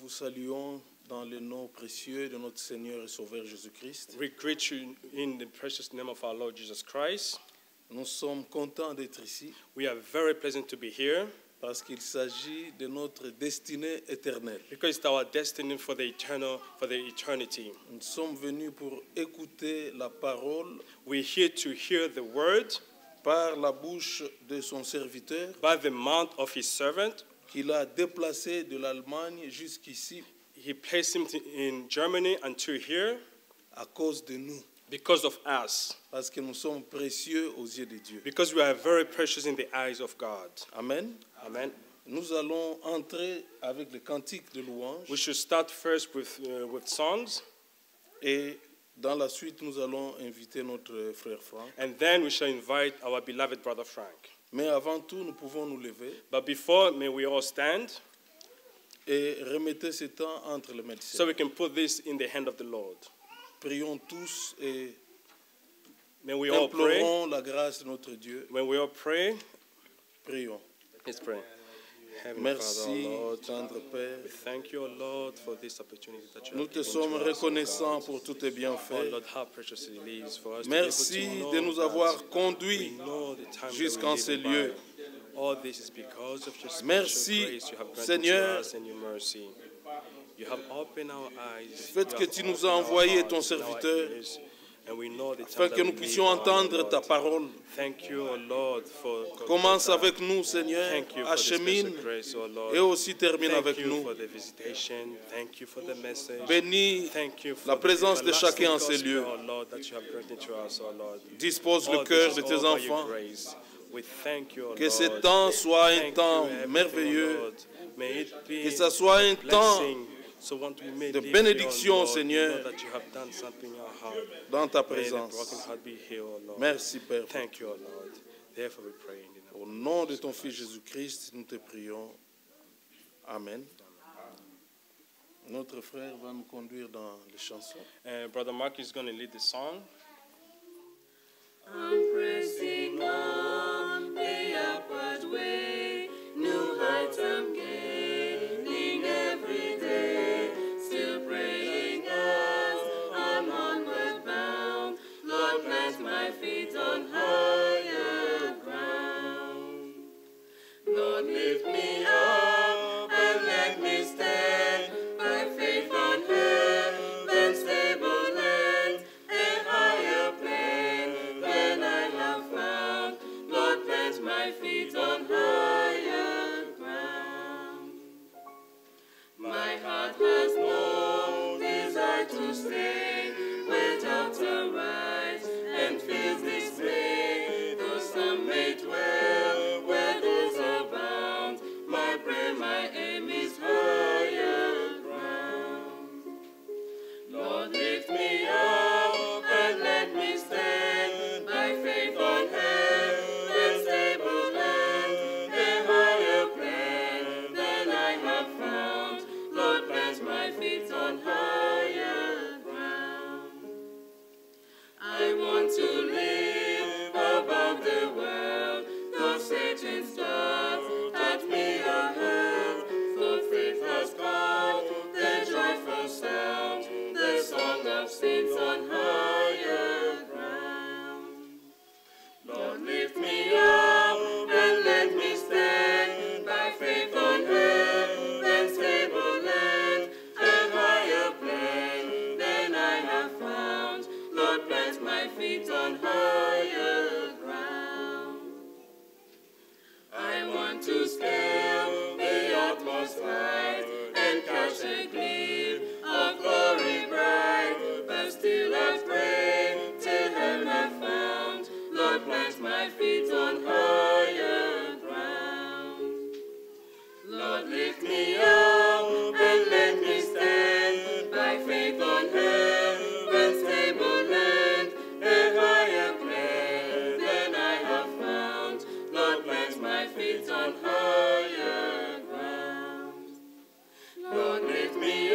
vous saluons dans le nom précieux de notre Seigneur et Sauveur Jésus-Christ. We greet you in the precious name of our Lord Jesus Christ. Nous sommes contents d'être ici We are very pleasant to be here parce qu'il s'agit de notre destinée éternelle. because it's our destiny for the eternity. Nous sommes venus pour écouter la parole We're here to hear the word par la bouche de son serviteur by the mouth of his servant. qu'il a déplacé de l'Allemagne jusqu'ici He placed him in Germany until here à cause de nous, because of us, parce que nous sommes précieux aux yeux de Dieu. because we are very precious in the eyes of God. Amen. Amen. Nous allons entrer avec le cantique de louange We should start first with songs, et dans la suite nous allons inviter notre frère Franck. and then we shall invite our beloved brother Frank. Mais avant tout, nous pouvons nous lever But before, may we all stand et remettre ce temps entre les mains du so Seigneur. we can put this in the hand of the Lord. Prions tous et May we all pray. implorons la grâce de notre Dieu. When we all pray, Prions. let's pray. Heavenly Merci, Father, our Lord, tendre Père. we thank you, O Lord, for this opportunity that you Nous have te given sommes to us, O reconnaissants God. pour tous tes Oh bienfaits. Lord, how precious it is for us Merci to be able de to nous know avoir that conduits we know the time jusqu'en that ces we live lieux. by. All this is because of your special Merci, grace you have granted Seigneur. to us and your mercy. You have opened our eyes. Fait You que have tu nous opened as our envoyé hearts ton and our serviteur ears, and we know the afin time que that nous we puissions live by, entendre Lord. ta parole. Thank you, O Lord, for Commence avec nous, Seigneur, Thank you for the achemine special grace, O Lord. et aussi termine Thank avec you nous. for the visitation. Thank you for the message. Bénis Thank you for la the présence de everlasting chacun en ces gospel, lieux. O Lord, that you have granted to us, O Lord. Dispose All le this cœur is de tes all by your enfants. grace. We thank you, O Que ce Lord. temps soit un Thank temps you, everything, O merveilleux. Lord. May it be Que ça soit un a temps blessing. So what we may de live bénédiction, here, O Lord, Seigneur, know that you have done something in our heart. dans ta May the broken présence. heart be healed, O Lord. Merci, Père. Thank you, O Lord. Therefore we pray in the name Au of nom de ton Fils Jésus-Christ, nous te prions. Amen. Notre frère va nous conduire dans les chansons. Brother Mark is going to lead the song. I'm pressing on the upward way, new heights I'm gaining every day, still praying as I'm onward bound. Lord, plant my feet on higher ground. Lord, lift me up and let me stand by faith on heaven's stable land, a higher plan than I have found. Lord, plant my feet on higher ground. My heart has no desire to stay where doubts arise and fears dismay. Though some may dwell where those abound, my prayer, my aim is higher ground. Lord, lift me up and let me stand by faith on heaven's stable land, a higher plan than I have found. Lord, plant my feet on higher ground. I want to live above the world, though Satan's darts at me are hurled. For faith has called the joyful sound, the song of saints on higher ground. Lord, lift me up and let me stand by faith on heaven's stable land, a higher plan than I have found. Lord, plant my feet on higher ground. I want to scale the utmost height and catch a gleam of glory bright, but still I pray till heaven I found. Lord, plant my feet on higher ground. Lord, lift me up and let me stand by faith on heaven's stable land, a higher plan than I have found. Lord, plant my feet on higher ground. Lord, lift me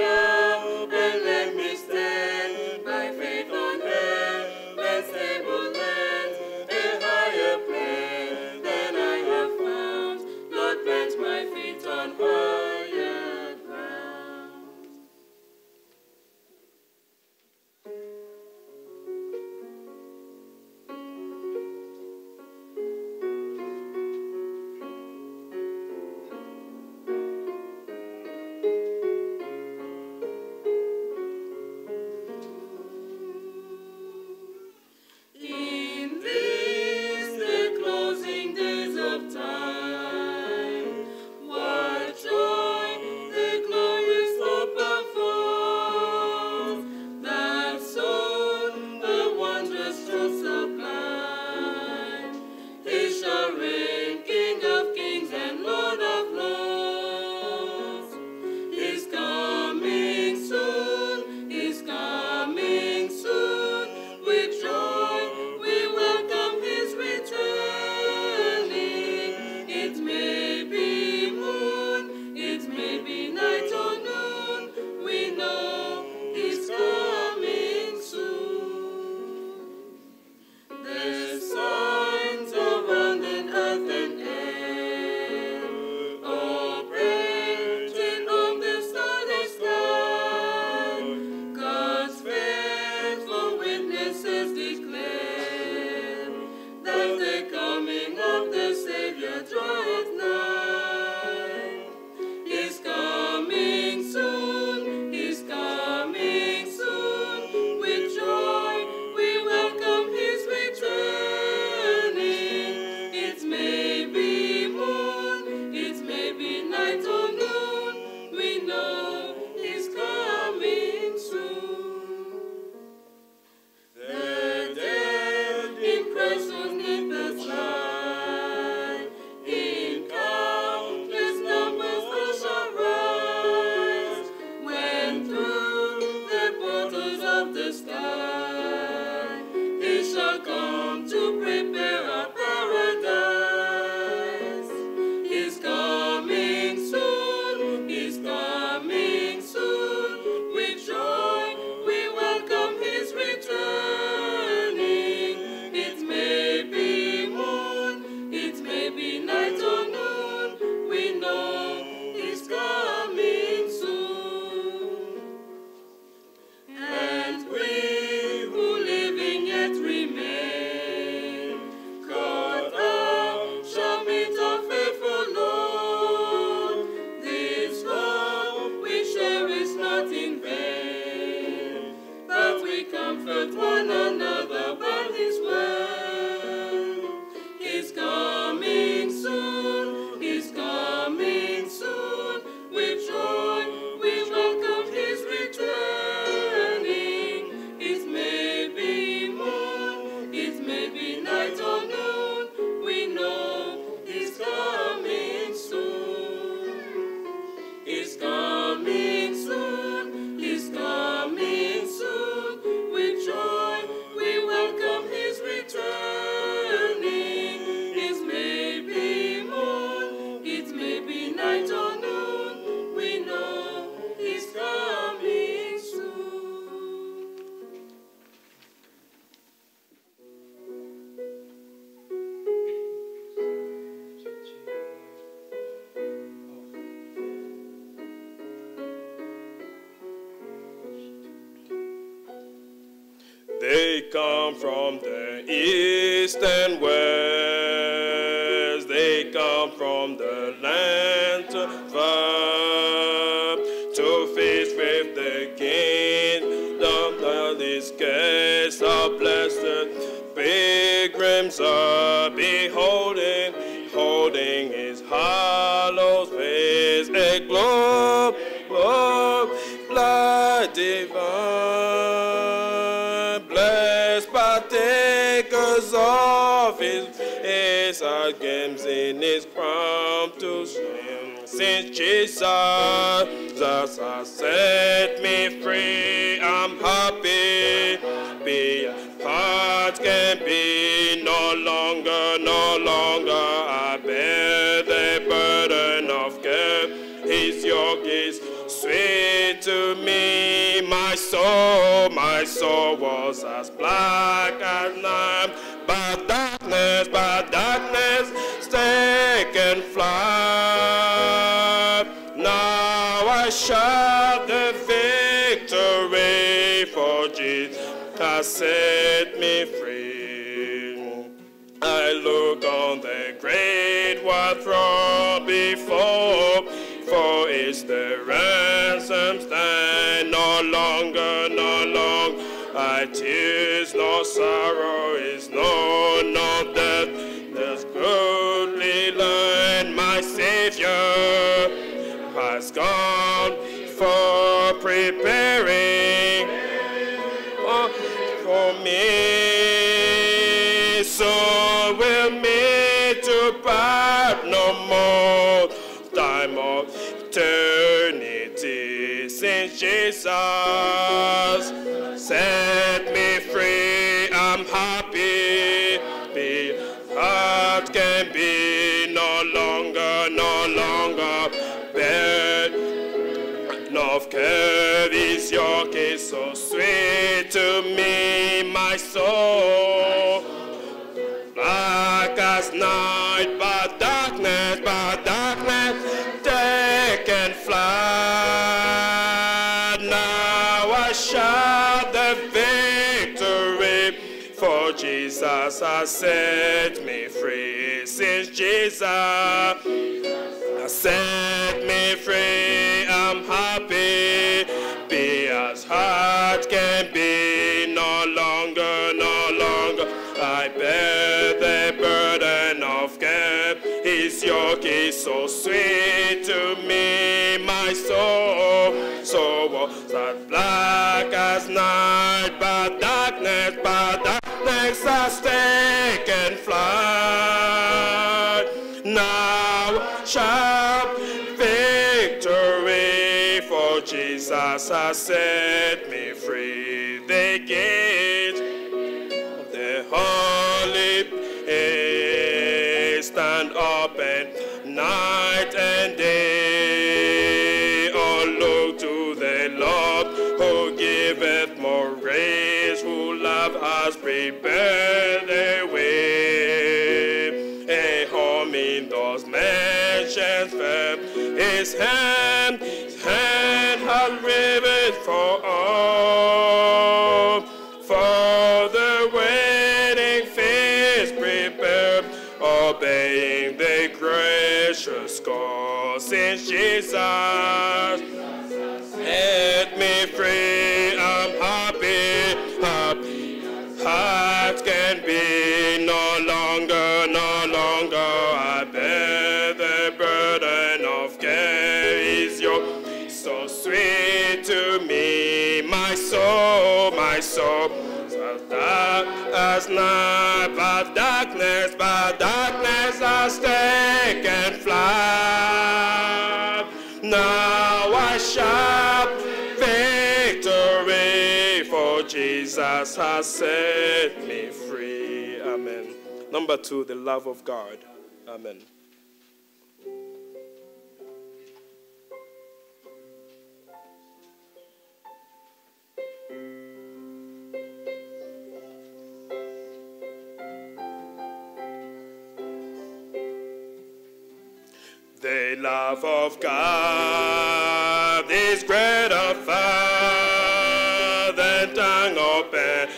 They come from the east and west. They come from the land far to feast with the kingdom of these guests are blessed. Pilgrims are beholding, holding his hallowed face, a globe of blood divine, blessed partakers of his games in his crown to swim. Since Jesus has set me free, I'm happy. Be heart can be no longer. I bear the burden of care. His yoke is sweet to me. My soul was as black as night. But darkness, stake and fly. Now I shout the victory, for Jesus has set me free. I look on the great white throne before, for it's the ransom stand. No longer I tears, no sorrow is no death. There's goodly land, my Savior has gone for preparing for me. So we'll meet to part no more. Time of eternity, since Jesus set me free, I'm happy. The heart can be no longer bed of care. This yoke is so sweet to me, my soul. Black as night, but darkness, take and fly. Now I shout the victory, for Jesus has set me free. Since Jesus has set me free, I'm happy. Be as heart can be no longer. I bear the burden of care. His yoke is so sweet to me, my soul. So was as black as night, but darkness has taken flight. Now shout victory, for Jesus has set me free. The gates of the holy stand open night and day. Oh, look to the Lord who giveth more grace, who love has prepared the way. A home in those mansions fair. His hand has rivet for all. For the wedding feast prepared, obeying the gracious call. Since Jesus set me free, I'm happy. Heart can be no longer. I bear the burden of care. His yoke so sweet to me, my soul. So dark as night, but darkness has taken flight. Now I shout victory, for Jesus has set me free. Amen. Number 2, the love of God. Amen. The love of God is greater far than tongue or pen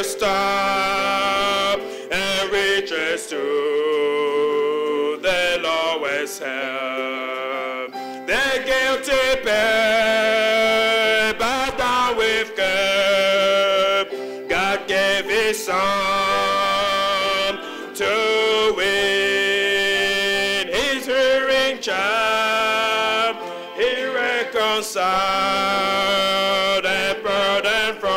first stop and reaches to the lowest hell. The guilty pair bow down with God. God gave his son to win his hearing child. He reconciled and burden from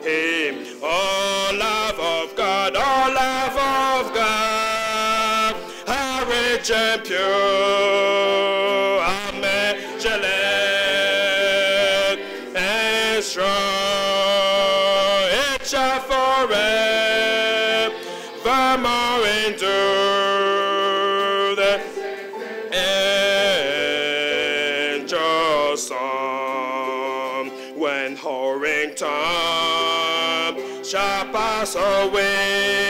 him. Oh, love of God, oh, love of God, how rich and pure, how measureless and strong, it shall forevermore endure. The angels' song, when whoring time shall pass away,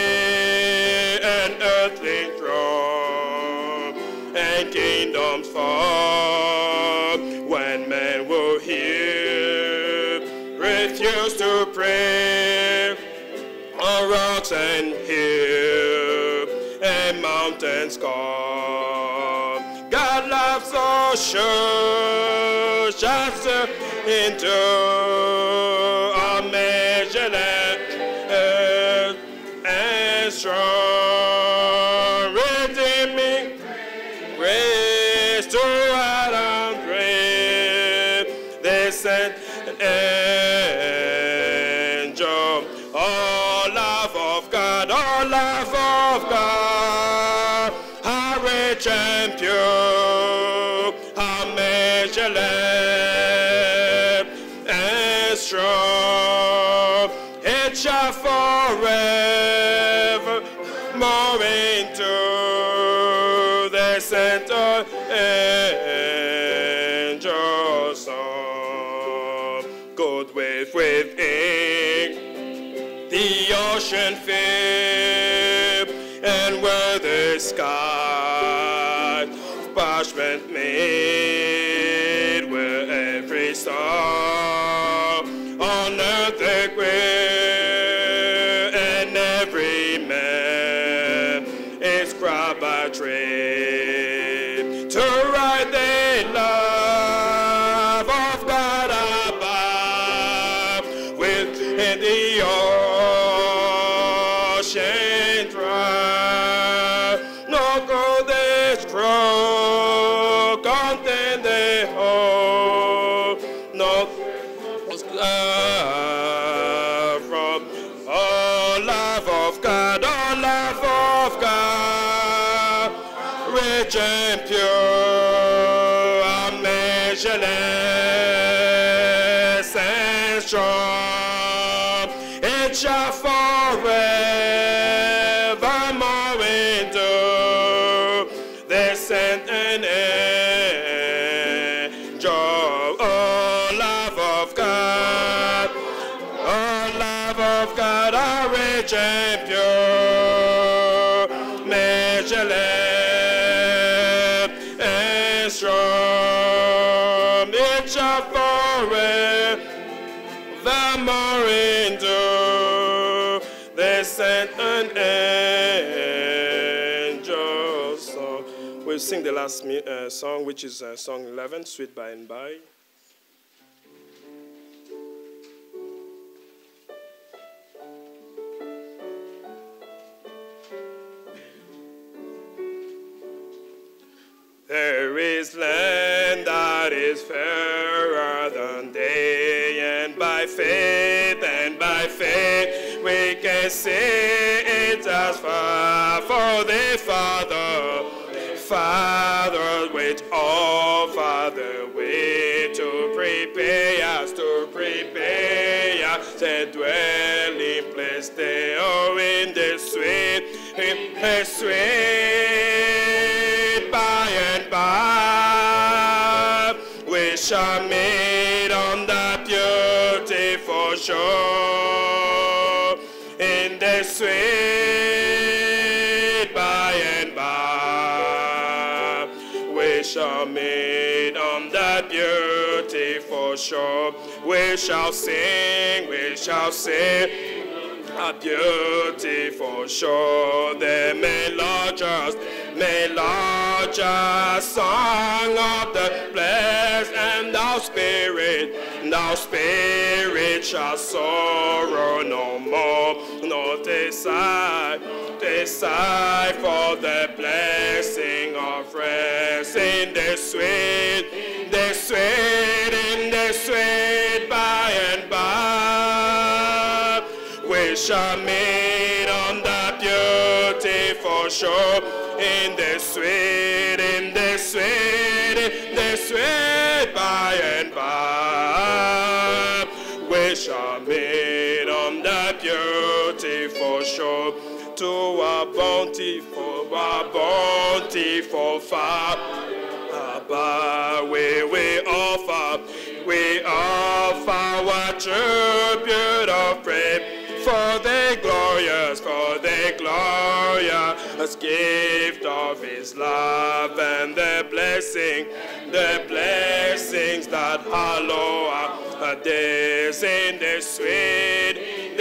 and earthly throne and kingdoms fall, when men will hear, refuse to pray on rocks and hills and mountains calm. God loves so sure, just endure, unmeasureless and strong, redeeming grace to Adam grave. They sent an angel. Oh, love of God, oh, love of God, how rich and pure, how measureless and strong, it shall forever more endure. The sent angels song, good within the ocean filled, and where the sky of parchment made, where every star on earth they will, and every man is cried by trade to write the love of God above within the ocean dry. No golden scroll contain the whole, no from oh, love of God, oh, love of God, rich and pure, unmeasureless and strong, it shall forevermore endure. They sent an angel, oh, love of God, oh, love of God, how rich and pure, measureless and strong, it shall forevermore endure. They sent an angel song. We'll sing the last song, which is song 11, Sweet By and By. There is land that is fairer than day, and by faith we can see it as far for the Father with all Father way to prepare us, the dwelling place there in the sweet by and by, we shall meet on that beautiful shore, in the sweet by and by, we shall meet on that beautiful for sure. We shall sing, a beautiful shore. The melodious song of the blessed, and thou spirit shall sorrow no more, nor decide for the blessing of rest in the sweet, by and by. We shall meet on the beautiful shore in the sweet, by and by. We shall meet on the beautiful shore to our bountiful far above. We offer our tribute of praise for the glorious gift of His love and the blessings that hallow our days in the sweet,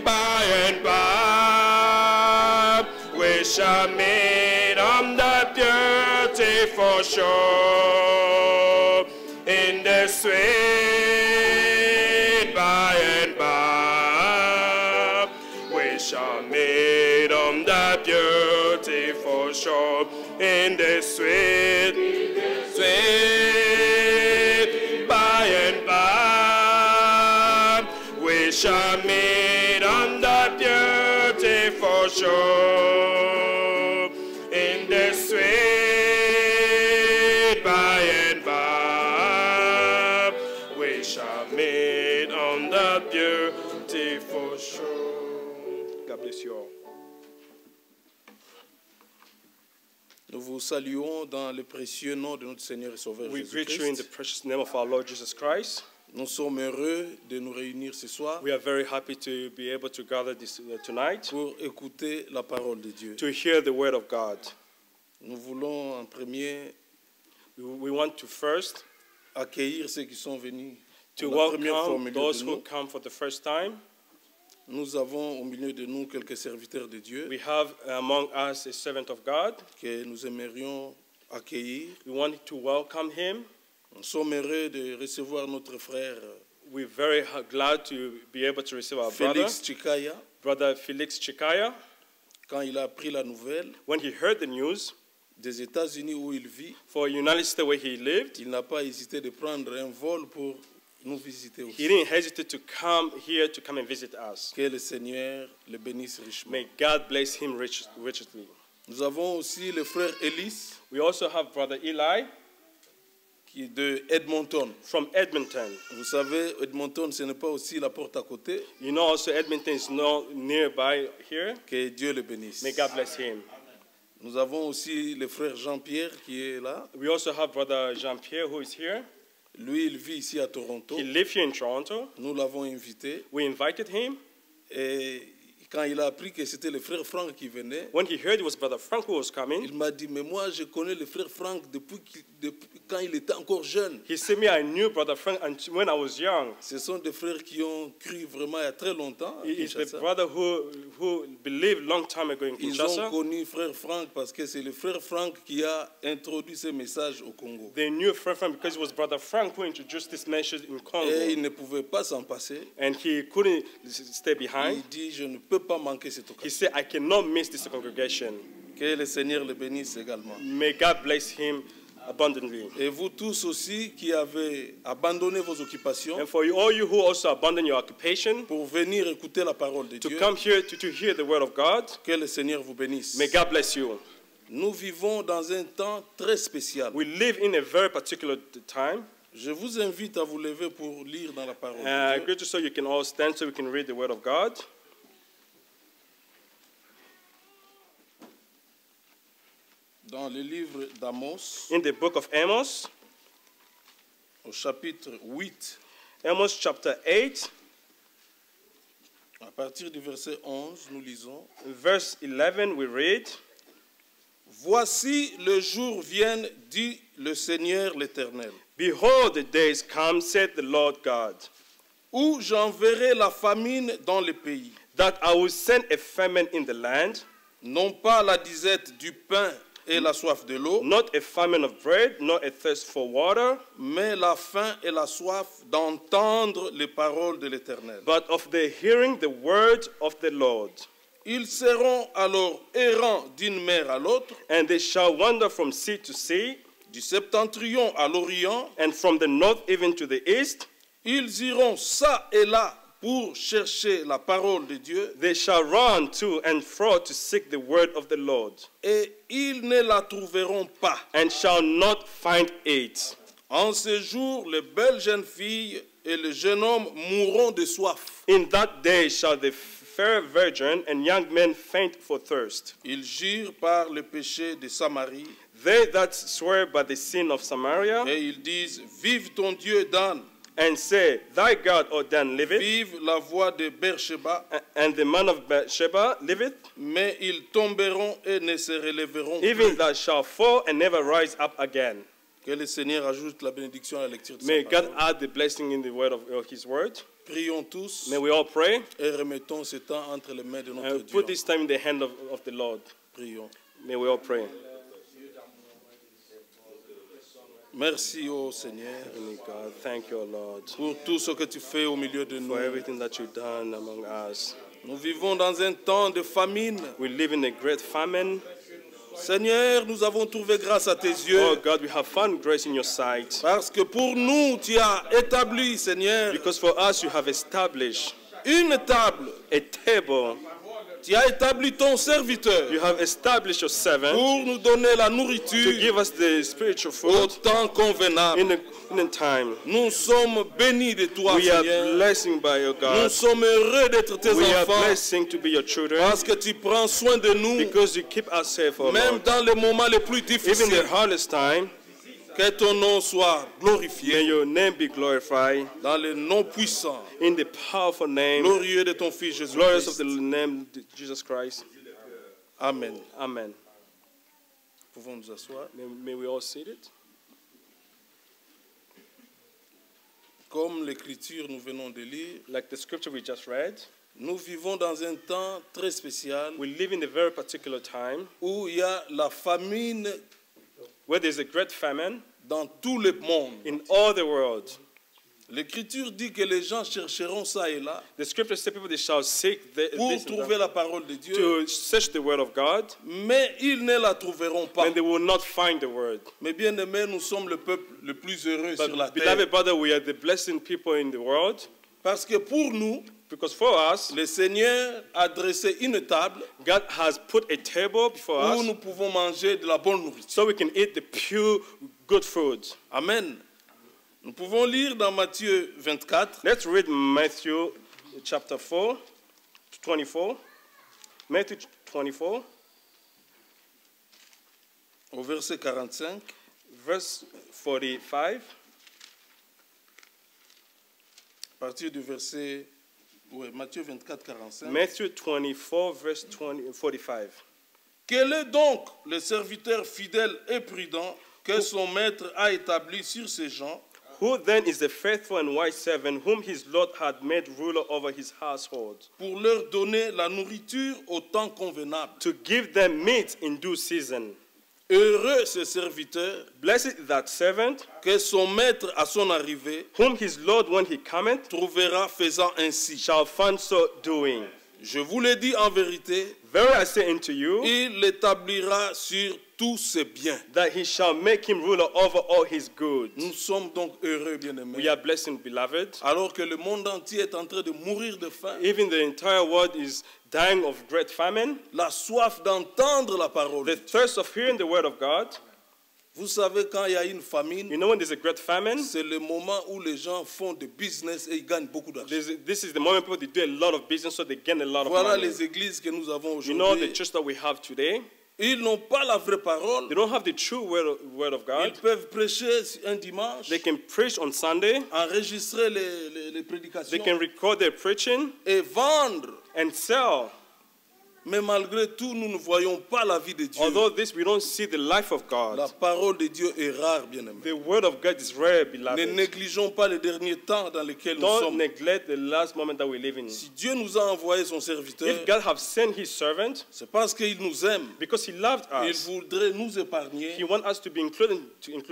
by and by. We shall meet on the beautiful shore in the sweet, by and by. We shall meet on the beautiful shore in the sweet, by and by. We shall meet on the beautiful shore in the sweet, by and by. We shall meet on the beautiful shore. God bless you all. Nous vous saluons dans le précieux nom de notre Seigneur et Sauveur We greet you in the Jésus-Christ. precious name of our Lord Jesus Christ. Nous sommes heureux de nous réunir ce soir We are very happy to be able to gather tonight pour écouter la parole de Dieu. to hear the word of God. Nous voulons en premier We want to first accueillir ceux qui sont venus to pour la première fois au welcome milieu those de who nous. come for the first time. Nous avons au milieu de nous quelques serviteurs de Dieu We have among us a servant of God. que nous aimerions accueillir. We want to welcome him. Nous sommes heureux de recevoir notre frère We're very glad to be able to receive our Félix Chikaya. brother Felix Chikaya. Quand il a appris la nouvelle When he heard the news des États-Unis où il vit, for United States where he lived, il n'a pas hésité de prendre un vol pour nous visiter he aussi. didn't hesitate to come here to come and visit us. Que le Seigneur le bénisse richement. May God bless him richly. Nous avons aussi le frère Ellis We also have brother Eli qui est de Edmonton. from Edmonton. Vous savez, Edmonton, ce n'est pas aussi la porte à côté. You know also Edmonton is not nearby here. Que Dieu le bénisse. May God bless him. Nous avons aussi le frère Jean-Pierre qui est là. We also have brother Jean-Pierre who is here. Lui, il vit ici à Toronto. He lives here in Toronto. Nous l'avons invité. We invited him. Et quand il a appris que c'était le frère Franck qui venait, When he heard it was brother Frank who was il coming, m'a dit, mais moi, je connais le frère Franck depuis quand il était encore jeune. he said me, I knew brother Frank when I was young. Ce sont des frères qui ont cru vraiment il y a très longtemps à He is the Kinshasa. brother who believed long time ago in Ils ont Kinshasa. connu frère Franck parce que c'est le frère Franck qui a introduit ce message au Congo. They knew Frank because it was brother Frank who introduced this message in Et Congo. il ne pouvait pas s'en passer. And he couldn't stay behind. Il dit, je ne peux pas manquer cette He occasion. said, I cannot miss this congregation. Que le Seigneur le bénisse également. May God bless him abundantly. Et vous tous aussi qui avez abandonné vos occupations And for all you who also abandon your occupation pour venir écouter la parole de to Dieu, come here to hear the word of God, que le Seigneur vous bénisse. may God bless you. Nous vivons dans un temps très spécial. We live in a very particular time. Je vous invite à vous lever pour lire dans la parole I de Dieu. agree so you can all stand so we can read the word of God. Dans le livre d'Amos, In the book of Amos, au chapitre 8, Amos chapter 8, à partir du verset 11, nous lisons, verse 11, we read, Voici le jour viennent, dit le Seigneur l'Éternel, Behold, the days come, said the Lord God, où j'enverrai la famine dans les pays, that I will send a famine in the land, non pas la disette du pain et la soif de l'eau, not a famine of bread, nor a thirst for water, mais la faim et la soif d'entendre les paroles de l'Éternel. but of the hearing the word of the Lord. Ils seront alors errants d'une mer à l'autre, And they shall wander from sea to sea, du septentrion à l'orient. and from the north even to the east. Ils iront ça et là pour chercher la parole de Dieu, They shall run to and fro to seek the word of the Lord, et ils ne la trouveront pas. and shall not find it. En ce jour, les belles jeunes filles et les jeunes hommes mourront de soif. In that day shall the fair virgin and young men faint for thirst. Ils jurent par le péché de Samarie, They that swear by the sin of Samaria, et ils disent, vive ton Dieu Dan, and say, Thy God, O Dan, liveth, vive la voix de Beersheba, and the man of Bathsheba liveth. mais ils tomberont et ne se relèveront Even plus. thou shalt fall and never rise up again. Que le Seigneur ajoute la bénédiction à la lecture de May sa God parole. add the blessing in the word of His word. Prions tous May we all pray et remettons ce temps entre les mains de notre and Dieu. put this time in the hand of the Lord. Prions. May we all pray. Merci, ô Seigneur, Heavenly God, thank you, O Lord, pour tout ce que tu fais au milieu de nous. for everything that you've done among us. Nous vivons dans un temps de famine. We live in a great famine. Seigneur, nous avons trouvé grâce à tes Oh yeux, God, we have found grace in your sight. parce que pour nous, tu as établi, Seigneur, Because for us, you have established une table. a table. Tu as établi ton serviteur You have established your servant pour nous donner la to nourriture give us the spiritual au food temps convenable. in a time. Nous sommes bénis de toi, We are Seigneur. blessing by your Nous God. sommes heureux d'être tes We are enfants, blessing to be your children parce que tu prends soin de nous, because you keep us safe, oh même Lord. dans les moments les plus Even difficiles. the hardest time, Que ton nom soit may glorifié your name be glorified dans le nom puissant, in the powerful name, glorieux de ton Fils glorious of Jésus-Christ. the name of Jesus Christ. Amen. Amen. Pouvons nous asseoir. May we all see it. Comme l'écriture nous venons de lire, Like the scripture we just read, nous vivons dans un temps très spécial we live in a very particular time où il y a la famine where there's a great famine dans tout le monde. in all the world. L'écriture dit que les gens chercheront ça et là The scripture says people they shall seek pour this and trouver that, la parole de Dieu, to search the word of God, mais ils ne la trouveront pas. and they will not find the word. Mais bien aimés, nous sommes le peuple le plus heureux sur la But terre. beloved brother, we are the blessing people in the world Parce que pour nous, because for us, le Seigneur a dressé une table God has put a table before où us nous pouvons manger de la bonne nourriture. so we can eat the pure, good food. Amen. Nous pouvons lire dans Matthieu 24, Let's read Matthew chapter 4, 24. Matthew 24, au verset 45. verse 45. À partir du verset, Matthieu 24, 45. Matthew 24, verse 45. Quel est donc le serviteur fidèle et prudent que son maître a établi sur ces gens Who then is the faithful and wise servant whom his Lord had made ruler over his household, pour leur donner la nourriture au temps convenable? to give them meat in due season? Heureux ce serviteur Blessed is that servant que son maître à son arrivée whom his Lord, when he cometh, trouvera faisant ainsi. shall find so doing. Je vous le dis en vérité, Verily I say unto you, il l'établira sur tous ses biens. that he shall make him ruler over all his goods. Nous sommes donc heureux, We bien-aimés, are blessed, beloved. alors que le monde entier est en train de mourir de faim. Even the entire world is dying of great famine. La soif d'entendre la parole. The thirst of hearing the word of God. Vous savez, quand il y a une famine, You know when there's a great famine, c'est le moment où les gens font des business et ils gagnent beaucoup d'argent. this is the moment people they do a lot of business so they gain a lot of Voilà money. les églises que nous avons You know the aujourd'hui. church that we have today, Ils n'ont pas la vraie parole. they don't have the true word of God. Ils peuvent prêcher un dimanche, They can preach on Sunday, enregistrer les prédications they can record their preaching et vendre and sell Mais malgré tout, nous ne voyons pas la vie de Dieu. Although this, we don't see the life of La God. parole de Dieu est rare, bien-aimés. The word of God is rare, Ne beloved. négligeons pas les derniers temps dans lesquels nous Don't sommes. neglect the last moment that we live in. Si Dieu nous a envoyé son serviteur, If God have sent his servant, c'est parce qu'il nous aime. because he loved Il us, voudrait nous épargner he wants us to be included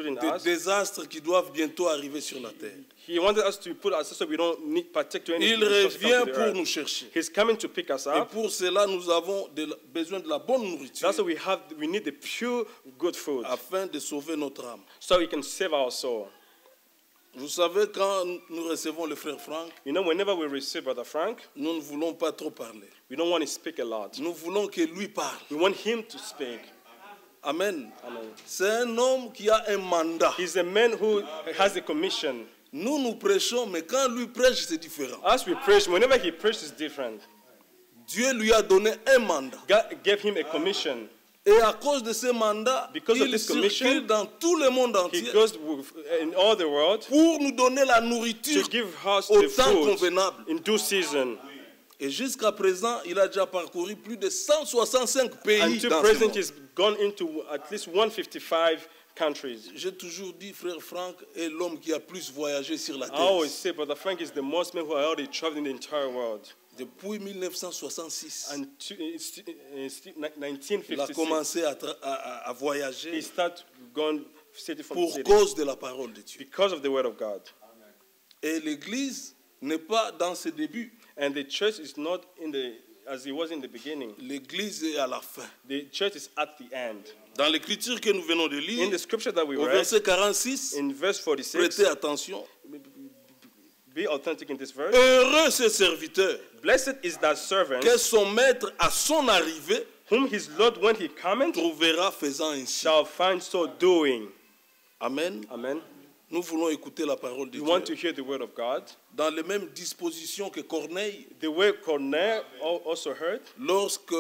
in des us. désastres qui doivent bientôt arriver sur la terre. He wanted us to put us so we don't need partake to any Il resources that come revient to the pour earth. nous chercher. He's coming to pick us Et up. pour cela, nous avons besoin de la bonne nourriture That's why we need the pure good food afin de sauver notre âme. so we can save our soul. Vous savez, quand nous recevons le frère Franck, You know, whenever we receive Brother Frank, nous ne voulons pas trop parler. we don't want to speak a lot. Nous voulons que lui parle. We want him to speak. Amen. Amen. C'est un homme qui a un mandat. He's a man who has a commission. Nous prêchons, mais quand lui prêche, c'est différent. As we preach, whenever he preaches, it's different. Dieu lui a donné un mandat. God gave him a commission. Et à cause de ce mandat, Because of il this commission, circule dans tout le monde He entier goes in all the world pour nous donner la to nourriture give us au the temps food convenable. in due season. Et jusqu'à présent, il a déjà parcouru plus de 165 pays Until dans ce present, monde. he's gone into at least 155 countries. J'ai toujours dit, frère Franck est l'homme qui a plus voyagé sur la I terre. always say, Brother Frank is the most man who has already traveled in the entire world. Depuis 1966, And il a 1956, commencé à voyager he started going city from pour city cause de la parole de Dieu. because of the word of God. Et l'Église n'est pas dans ses débuts. And the church is not as it was in the beginning. L'Église est à la fin. The church is at the end. Dans l'écriture que nous venons de In lire, the scripture that we au read, verset 46, in verse 46, prêtez attention. be authentic in this verse. Heureux ce serviteur Blessed is that servant que son maître à son arrivée whom his Lord, when he cometh, trouvera faisant ainsi. shall find so doing. Amen. Amen. Nous voulons écouter la parole de We want to Dieu hear the word of God. dans les mêmes dispositions que Corneille, The way Cornelius also heard, lorsque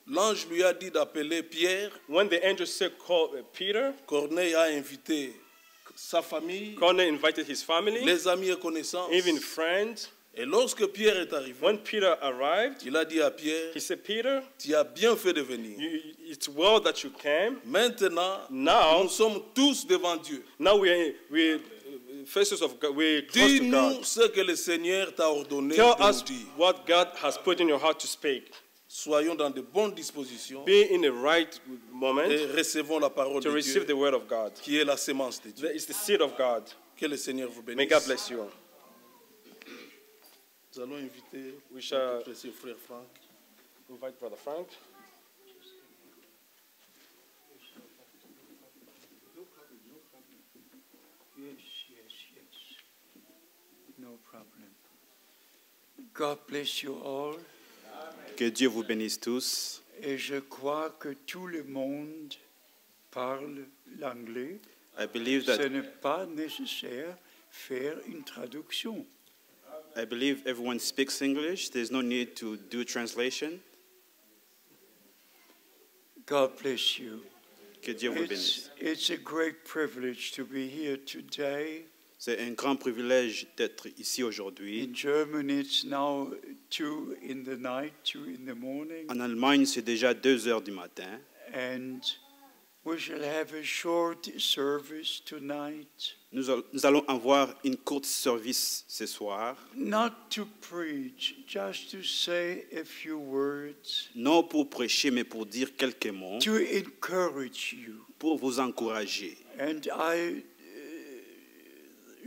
l'ange lui a dit d'appeler Pierre. when the angel said, call Peter, Corneille a invité sa famille, Cornelius invited his family, les amis et connaissances. even friends. Et lorsque Pierre est arrivé, When Peter arrived, il a dit à Pierre, he said, Peter, tu as bien fait de venir. it's well that you came. Maintenant, Now, nous sommes tous devant Dieu. now we faces of God, we're close to Dis-nous God. ce que le Seigneur t'a ordonné Tell de nous us dire. what God has put in your heart to speak. Soyons dans de bonnes dispositions Be in the right et moment recevons la parole to de receive Dieu, the word of God. qui est la sémence de Dieu. It's the seed of God. Que le Seigneur vous May bénisse. God bless you. Nous allons inviter We shall- notre précieux frère Franck. Invite Brother Frank. Yes. No problem. God bless you all. Que Dieu vous bénisse tous. Et je crois que tout le monde parle l'anglais. I believe Ce that n'est pas nécessaire faire une traduction. everyone speaks English. There's no need to do a translation. God bless you. Que Dieu vous bénisse. It's a great privilege to be here today. C'est un grand privilège d'être ici aujourd'hui. In Germany, it's now 2 in the night, 2 in the morning. En Allemagne, c'est déjà 2 heures du matin. And we shall have a short service tonight. Nous allons avoir une courte service ce soir. Not to preach, just to say a few words, Non pour prêcher, mais pour dire quelques mots, to encourage you. pour vous encourager. And I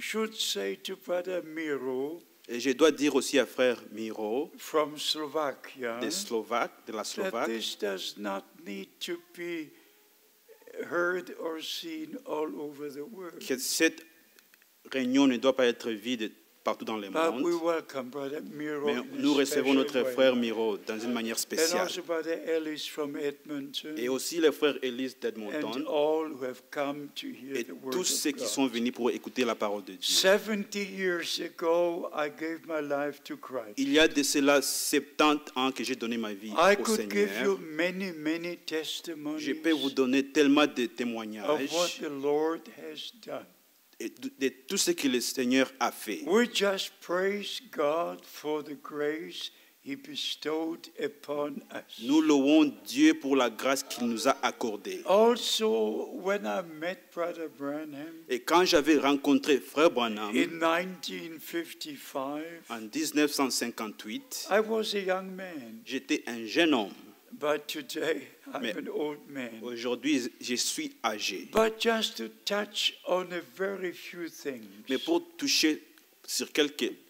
should say to Brother Miro Et je dois dire aussi à frère Miro, from Slovakia de la that Slovaque, this does not need to be heard or seen all over the world. que cette réunion ne doit pas être vide partout dans le But we monde. welcome Brother Miro Mais in a nous recevons special notre way. frère Miro dans une manière And spéciale. also Brother Ellis from Edmonton. Et aussi le frère Ellis And d'Edmonton. all who have come to hear Et the word tous of ceux qui God. sont venus pour écouter la parole de Dieu. 70 years ago, I gave my life to Christ. Il y a de cela 70 ans que j'ai donné ma vie I au could give you Seigneur. many testimonies Je peux vous donner tellement de of what témoignages the Lord has done. et de tout ce que le Seigneur a fait. We just praise God for the grace he bestowed upon us. Nous louons Dieu pour la grâce qu'il nous a accordée. Also, when I met Brother Branham Et quand j'avais rencontré Frère Branham in 1955, en 1958, I was a young man, j'étais un jeune homme. but today I'm Mais- an old man. Aujourd'hui, je suis âgé. But just to touch on a very few things. Mais pour toucher sur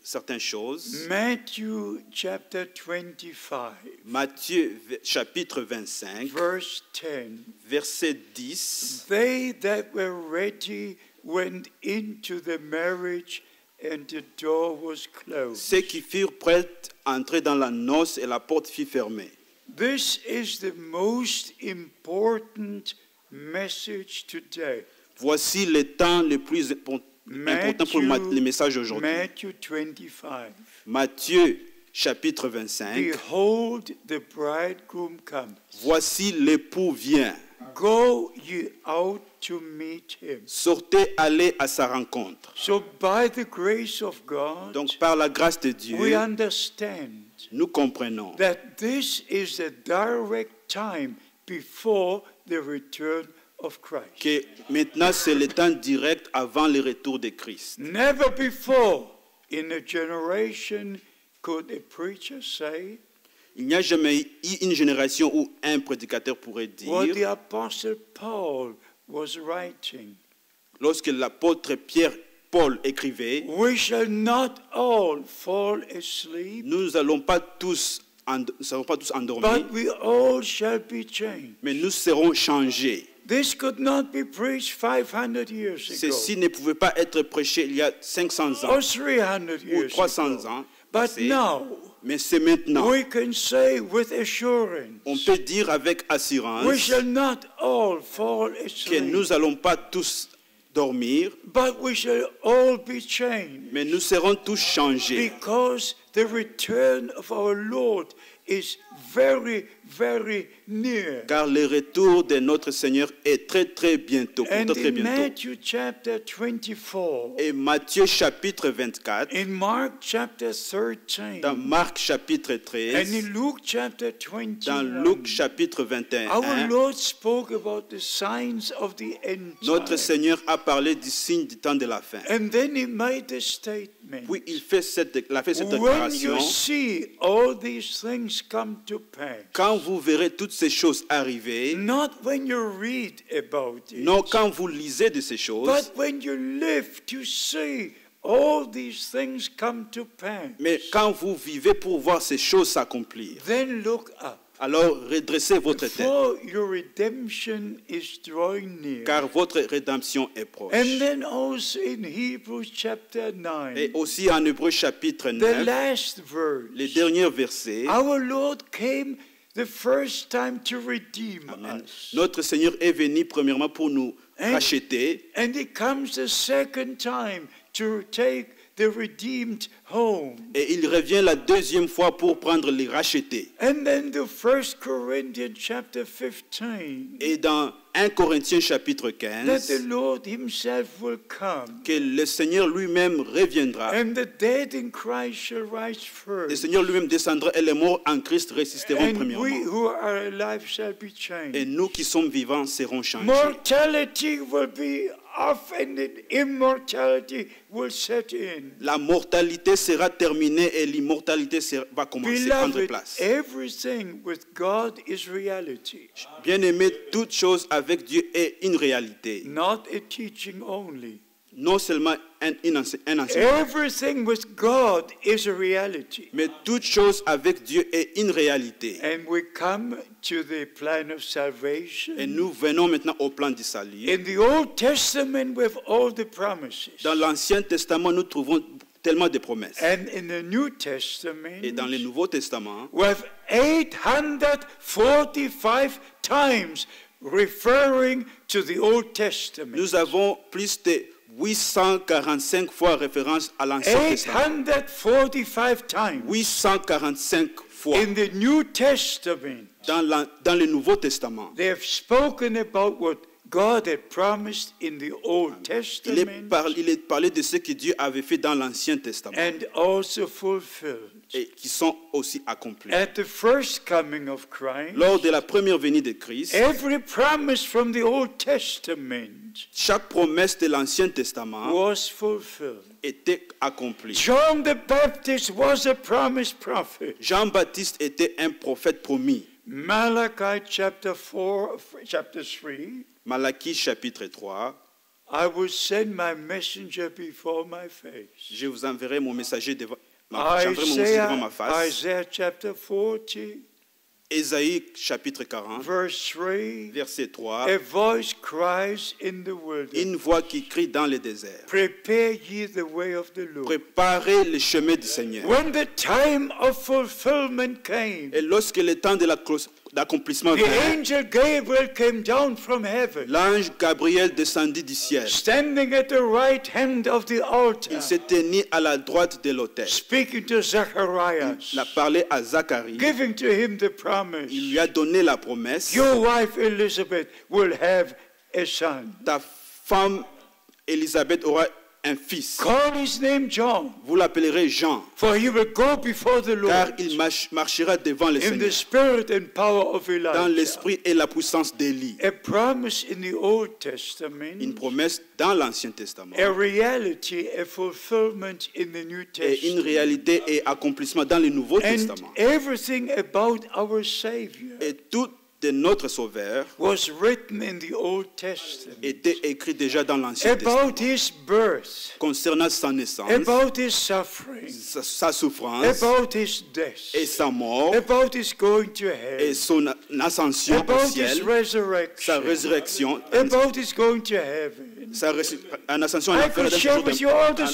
certaines choses, Matthew chapter 25, Matthieu chapitre 25, verse 10. verset 10, They that were ready went into the marriage, and the door was closed. ceux qui furent prêts entraient dans la noce et la porte fut fermée. This is the most important message today. Voici le temps le plus important pour le message aujourd'hui. Matthew 25. Matthieu chapitre 25, Behold, the bridegroom comes. voici l'époux vient. Go ye out to meet him. Sortez, allez à sa rencontre. So by the grace of God, Donc par la grâce de we Dieu, understand nous comprenons that this is a direct time before the return of Christ. que maintenant c'est le temps direct avant le retour de Christ. Never before in a generation could a preacher say Il n'y a jamais eu une génération où un prédicateur pourrait what the dire, Apostle Paul was writing. lorsque l'apôtre Paul écrivait, We shall not all fall asleep, nous n'allons pas tous endormis, but we all shall be changed. mais nous serons changés. This could not be preached 500 years Ceci ago ne pouvait pas être prêché il y a 500 ans or 300 ou years 300 ago. ans, But passés, now mais c'est maintenant. we can say with On assurance, peut dire avec we assurance shall not all fall que asleep, nous n'allons pas tous dormir, but we shall all be changed, mais nous serons tous changés. because the return of our Lord is very, very near. Car le retour de notre Seigneur est très très bientôt, And pourtant très in bientôt. Matthew chapter 24, Et Matthieu chapitre 24, in Mark chapter 13, dans Marc chapitre and 13, in Luke chapter dans 21, Luc chapitre our 21, Lord spoke about the signs of the end notre time. Seigneur a parlé du signe du temps de la fin. And then he made a statement. Puis il a fait cette When déclaration. you see all these things come to pass, Quand vous verrez toutes ces choses arriver, not when you read about it, non quand vous lisez de ces choses, but when you live to see all these things come to pass, mais quand vous vivez pour voir ces choses s'accomplir, then look up. alors redressez votre tête, For your redemption is drawing near. car votre rédemption est proche. And then also in Hebrews chapter Et 9, aussi en Hébreux chapitre the 9, last verse, les derniers versets, our Lord came the first time to redeem Amen. us. Notre Seigneur est venu premièrement pour nous And- racheter, And he comes the second time to take the redeemed home. et il revient la deuxième fois pour prendre les rachetés. And then the 1 Corinthians chapter 15, Et dans 1 Corinthiens chapitre that 15, the Lord himself will come, que le Seigneur lui-même reviendra. and the dead in Christ shall rise Le first, Seigneur lui-même descendra et les morts en Christ résisteront and we premièrement. who are alive shall be Et changed. nous qui sommes vivants serons changés. Mortality will be off, and then immortality will set in. La mortalité sera terminée et l'immortalité va commencer à prendre Beloved, place. everything with God is reality, Bien-aimé, toute chose avec Dieu est une réalité. not a teaching only. Non seulement un enseignement, Everything with God is a reality. mais toute chose avec Dieu est une réalité. And we come to the plan of Et salvation. nous venons maintenant au plan du salut. In the Old Testament, we have all the promises. Dans l'Ancien Testament, nous trouvons tellement de promesses. And in the New Et Testament, dans le Nouveau Testament, we have 845 times referring to the Old Testament. nous avons plus de 845 fois référence à l'Ancien Testament. 845 times 845 fois in the New Testament. dans le Nouveau Testament. They have spoken about what God had promised in the Old Il Testament est parlé de ce que Dieu avait fait dans l'Ancien Testament and also fulfilled. et qui sont aussi accomplies. At the first coming of Christ, Lors de la première venue de Christ, every promise from the Old Testament chaque promesse de l'Ancien Testament was fulfilled. était accomplie. John the Baptist was a promised prophet. Jean-Baptiste était un prophète promis. Malachi chapter 3, Malachie chapitre 3, I will send my messenger before my face. je vous enverrai mon messager devant ma face. Isaiah chapter 40, Ésaïe chapitre 40, verse 3, verset 3. a voice cries in the wilderness, Une voix qui crie dans le désert. prepare ye the way of the Lord. Préparez le chemin du Seigneur. When the time of fulfillment came, Et lorsque le temps de l'accomplissement the vint, angel Gabriel came down from heaven, l'ange Gabriel descendit du ciel. standing at the right hand of the altar, Il s'est tenu à la droite de l'autel. speaking to Zacharias, Il a parlé à Zacharie. giving to him the promise. Il lui a donné la promesse. Your wife Elizabeth will have a son. Ta femme Élisabeth aura un fils. Call his name John, Vous l'appellerez Jean, for he will go before the car Lord il marchera devant le in the Seigneur spirit and power of dans Elijah. l'esprit et la puissance d'Élie. A promise in the Old Une Testament, promesse dans l'Ancien Testament a reality, a fulfillment in the New et une Testament. réalité et accomplissement dans le Nouveau And Testament. everything about our Savior Et tout de notre Sauveur was written in the Old Testament. était écrit déjà dans l'Ancien Testament. About his birth, Concernant sa naissance, about his suffering, sa souffrance about his death, et sa mort about his going to et hell, son ascension au about his ciel, sa resurrection, résurrection, about his going to heaven. en ascension en I enfer, could share with you all the au ciel.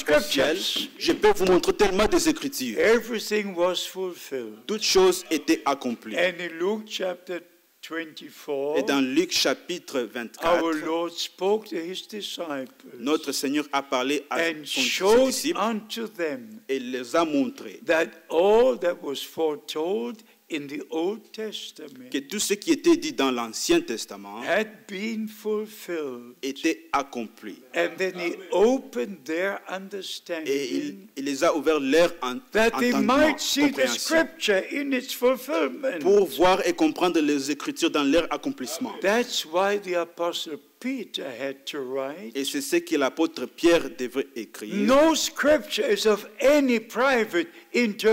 scriptures. Je peux vous montrer tellement des Écritures. Everything was fulfilled. Toutes choses étaient accomplies. And in Luke chapter 24, Et dans Luc chapitre our 24, Lord spoke to his disciples notre Seigneur a parlé à and ses showed disciples unto them et les a montré that all that was foretold in the Old Testament que tout ce qui était dit dans l'Ancien Testament had been fulfilled. était accompli. And then he opened their Et understanding il les a ouvert leur that they entendement, might see the compréhension, scripture in its fulfillment. pour voir et comprendre les Écritures dans leur accomplissement. That's why the Apostle Peter had to write, Et c'est ce que l'apôtre Pierre devrait écrire. no scripture is of any private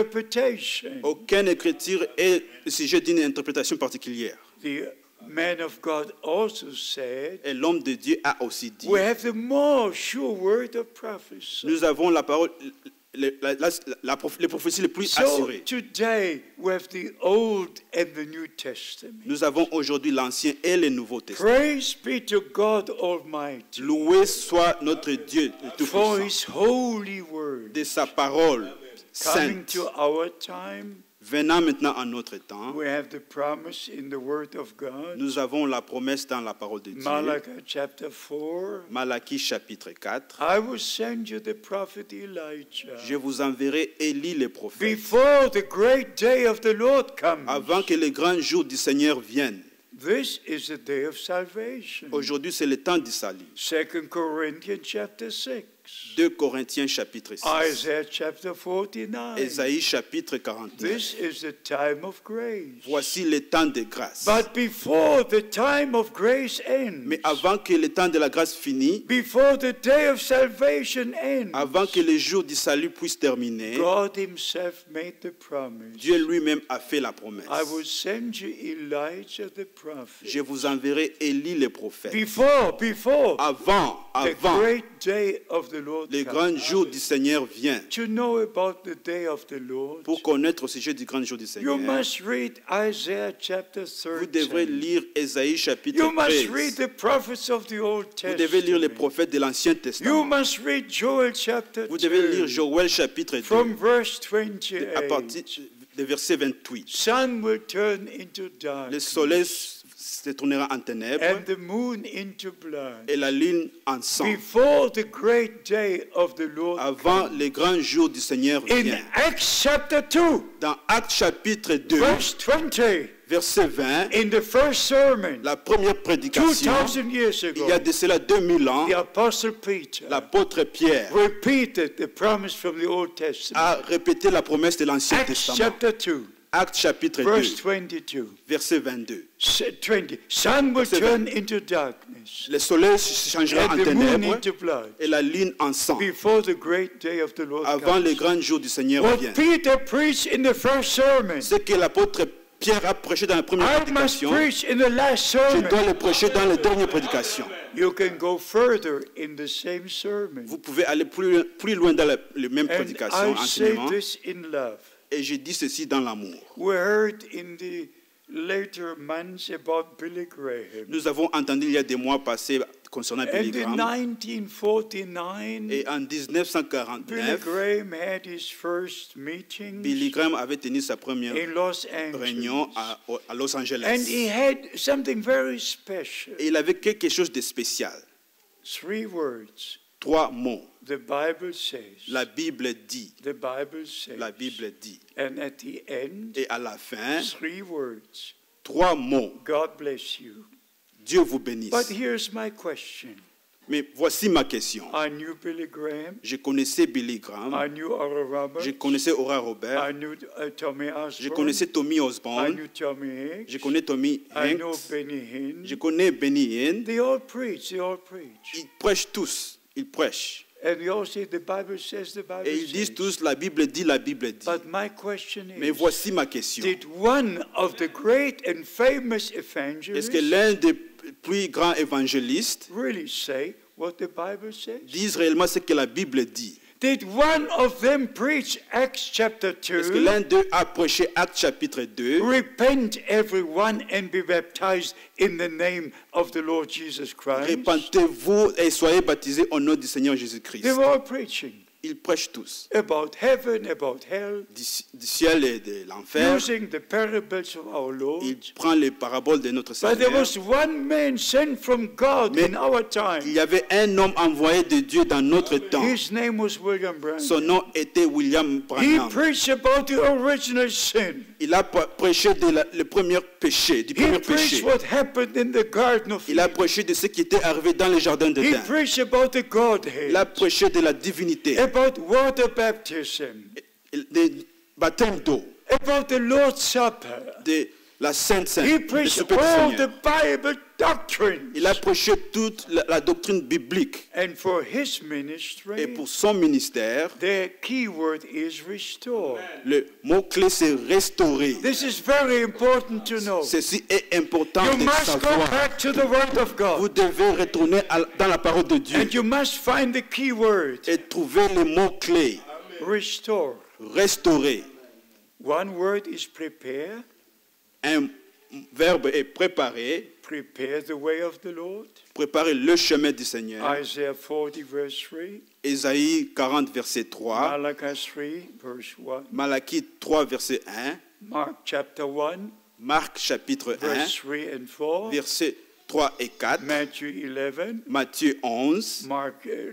interpretation. Aucune écriture est le sujet d'une interprétation particulière. The man of God also said, Et l'homme de Dieu a aussi dit, we have the more sure word of prophecy. nous avons la parole, les prophéties les plus So assurées. today we have the Old and the New Testament. Nous avons aujourd'hui l'Ancien et le Nouveau Testament. Praise be to God Almighty Loué soit notre Dieu le for Tout-Puissant His holy word. de sa parole Coming sainte. to our time, Venant maintenant à notre temps, we have the promise in the Word of God. nous avons la promesse dans la parole de Dieu. Malachi chapter 4. Malachie chapitre 4. I will send you the prophet Elijah Je vous enverrai Élie le prophète before the great day of the Lord comes. avant que le grand jour du Seigneur vienne. This is the day of salvation. Aujourd'hui, c'est le temps du salut. 2 Corinthians chapter 6. 2 Corinthiens chapitre 6. Isaiah chapter 49. Ésaïe chapitre 49. This is the time of grace. Voici le temps de grâce. But before the time of grace ends, Mais avant que le temps de la grâce finisse, before the day of salvation ends, avant que le jour du salut puisse terminer, God himself made the promise. Dieu lui-même a fait la promesse. I will send you Elijah the prophet. Je vous enverrai Élie le prophète. Before Avant the great day of the Lord le comes. grand jour du Seigneur vient. To know about the day of the Lord, Pour connaître au sujet du grand jour du you Seigneur, must read Isaiah chapter vous devrez 13. lire Ésaïe chapitre You must read 13. the prophets of the Old Vous devez lire les Testament. prophètes de l'Ancien You Testament. must read Joel chapter Vous devez lire 2 Joël chapitre 2 from verse à partir 28. de verset 28. Sun will turn into Le darkness soleil se tournera en ténèbres and the moon into blood. et la lune en sang. Before the great day of the Lord Avant le grand jour du Seigneur in vient. Acts chapter 2, Dans Actes chapitre 2, verse 20, verset 20, In the first sermon, la première prédication, 2,000 years il y a ago, de cela 2000 ans, the Apostle Peter l'apôtre Pierre repeated the promise from the Old Testament. a répété la promesse de l'Ancien Acts Testament. chapter 2, Actes chapitre verse 2, 22. verset 22. 20. Sun will Verset turn into darkness, Le soleil se changera en and the moon ténèbres into blood, et la lune en sang, before the great day of the Lord avant le comes. grand jour du Seigneur What vient. Peter preached in the first sermon, Ce que l'apôtre Pierre a prêché dans la première I must prédication, preach in the last je sermon. dois le prêcher dans la dernière prédication. You can go further in the same sermon. Vous pouvez aller plus loin dans la même And prédication, I say enseignement. this in love. Et je dis ceci dans l'amour. We heard in the later months about Billy Graham. Nous avons entendu il y a des mois passés concernant Billy And in Graham. 1949, Et en Billy 1949, Graham had his first meeting Billy Graham avait tenu sa première in Los réunion Angeles. à Los And Angeles. he had something very special. Et il avait quelque chose de spécial. 3 words. 3 mots. The Bible says. La Bible dit. The Bible says. La Bible dit. And at the end, Et à la fin, 3 words. 3 mots. God bless you. Dieu vous bénisse. But here's my question. Mais voici ma question. I knew Billy Graham. Je connaissais Billy Graham. I knew Oral Roberts. Je connaissais Ora Robert. I knew Tommy Je Osborne. connaissais Tommy I Osborne. knew Tommy Hicks. Je connais Tommy I know Hanks. Benny Hinn. Je connais Benny Hinn. They all preach. They all preach. Ils prêchent tous. Ils prêchent. And they all say the Bible says, the Bible Et ils says. disent tous, la Bible dit, la Bible dit. But my question Mais is, voici ma question. did one of the great and famous Est-ce evangelists que l'un des plus grands évangélistes really say what the Bible says? dise réellement ce que la Bible dit? Did one of them preach Acts chapter Est-ce que 2? l'un d'eux a prêché Actes chapitre 2? Repent everyone and be baptized in the name of the Lord Jesus Christ. Repentez-vous et soyez baptisés au nom du Seigneur Jésus-Christ. They were all preaching Ils prêchent tous. about heaven, about hell, Du ciel et de l'enfer. using the parables of our Lord. Il prend les paraboles de notre But there Seigneur. was one man sent from God Mais in our Il time. y avait un homme envoyé de Dieu dans notre temps. His name was William Son Branham. nom était William He Branham. preached about the original sin. Il a prêché le premier péché, du He premier preached péché. what happened in the Garden of Il a Eden. prêché de ce qui était arrivé dans le jardin He d'Éden. preached about the Il a Godhead, prêché de la divinité, about water baptism, des baptêmes d'eau, about the Lord's Supper. de la Sainte He Sainte, le preached souper du all the Seigneur. Bible doctrines. Il a prêché toute la doctrine biblique. And for his Et ministry, pour son ministère, the key word is restore. le mot-clé c'est restaurer. This is very important to know. Ceci est important You de must go savoir. back to the Word of Vous God. devez retourner dans la parole de Dieu And you must find the key word. et trouver le mot-clé. Restore. Restaurer. One word is prepare. Un verbe est préparer. Prepare the way of the Lord. Préparer le chemin du Seigneur. Isaiah 40 verse 3. Ésaïe 40, verset 3. Malachi 3 verse 1. Malachie 3, verset 1. Mark chapter 1 Marc chapitre 1, verse 3 and 4. versets 3 et 4. Matthew 11. Matthieu 11.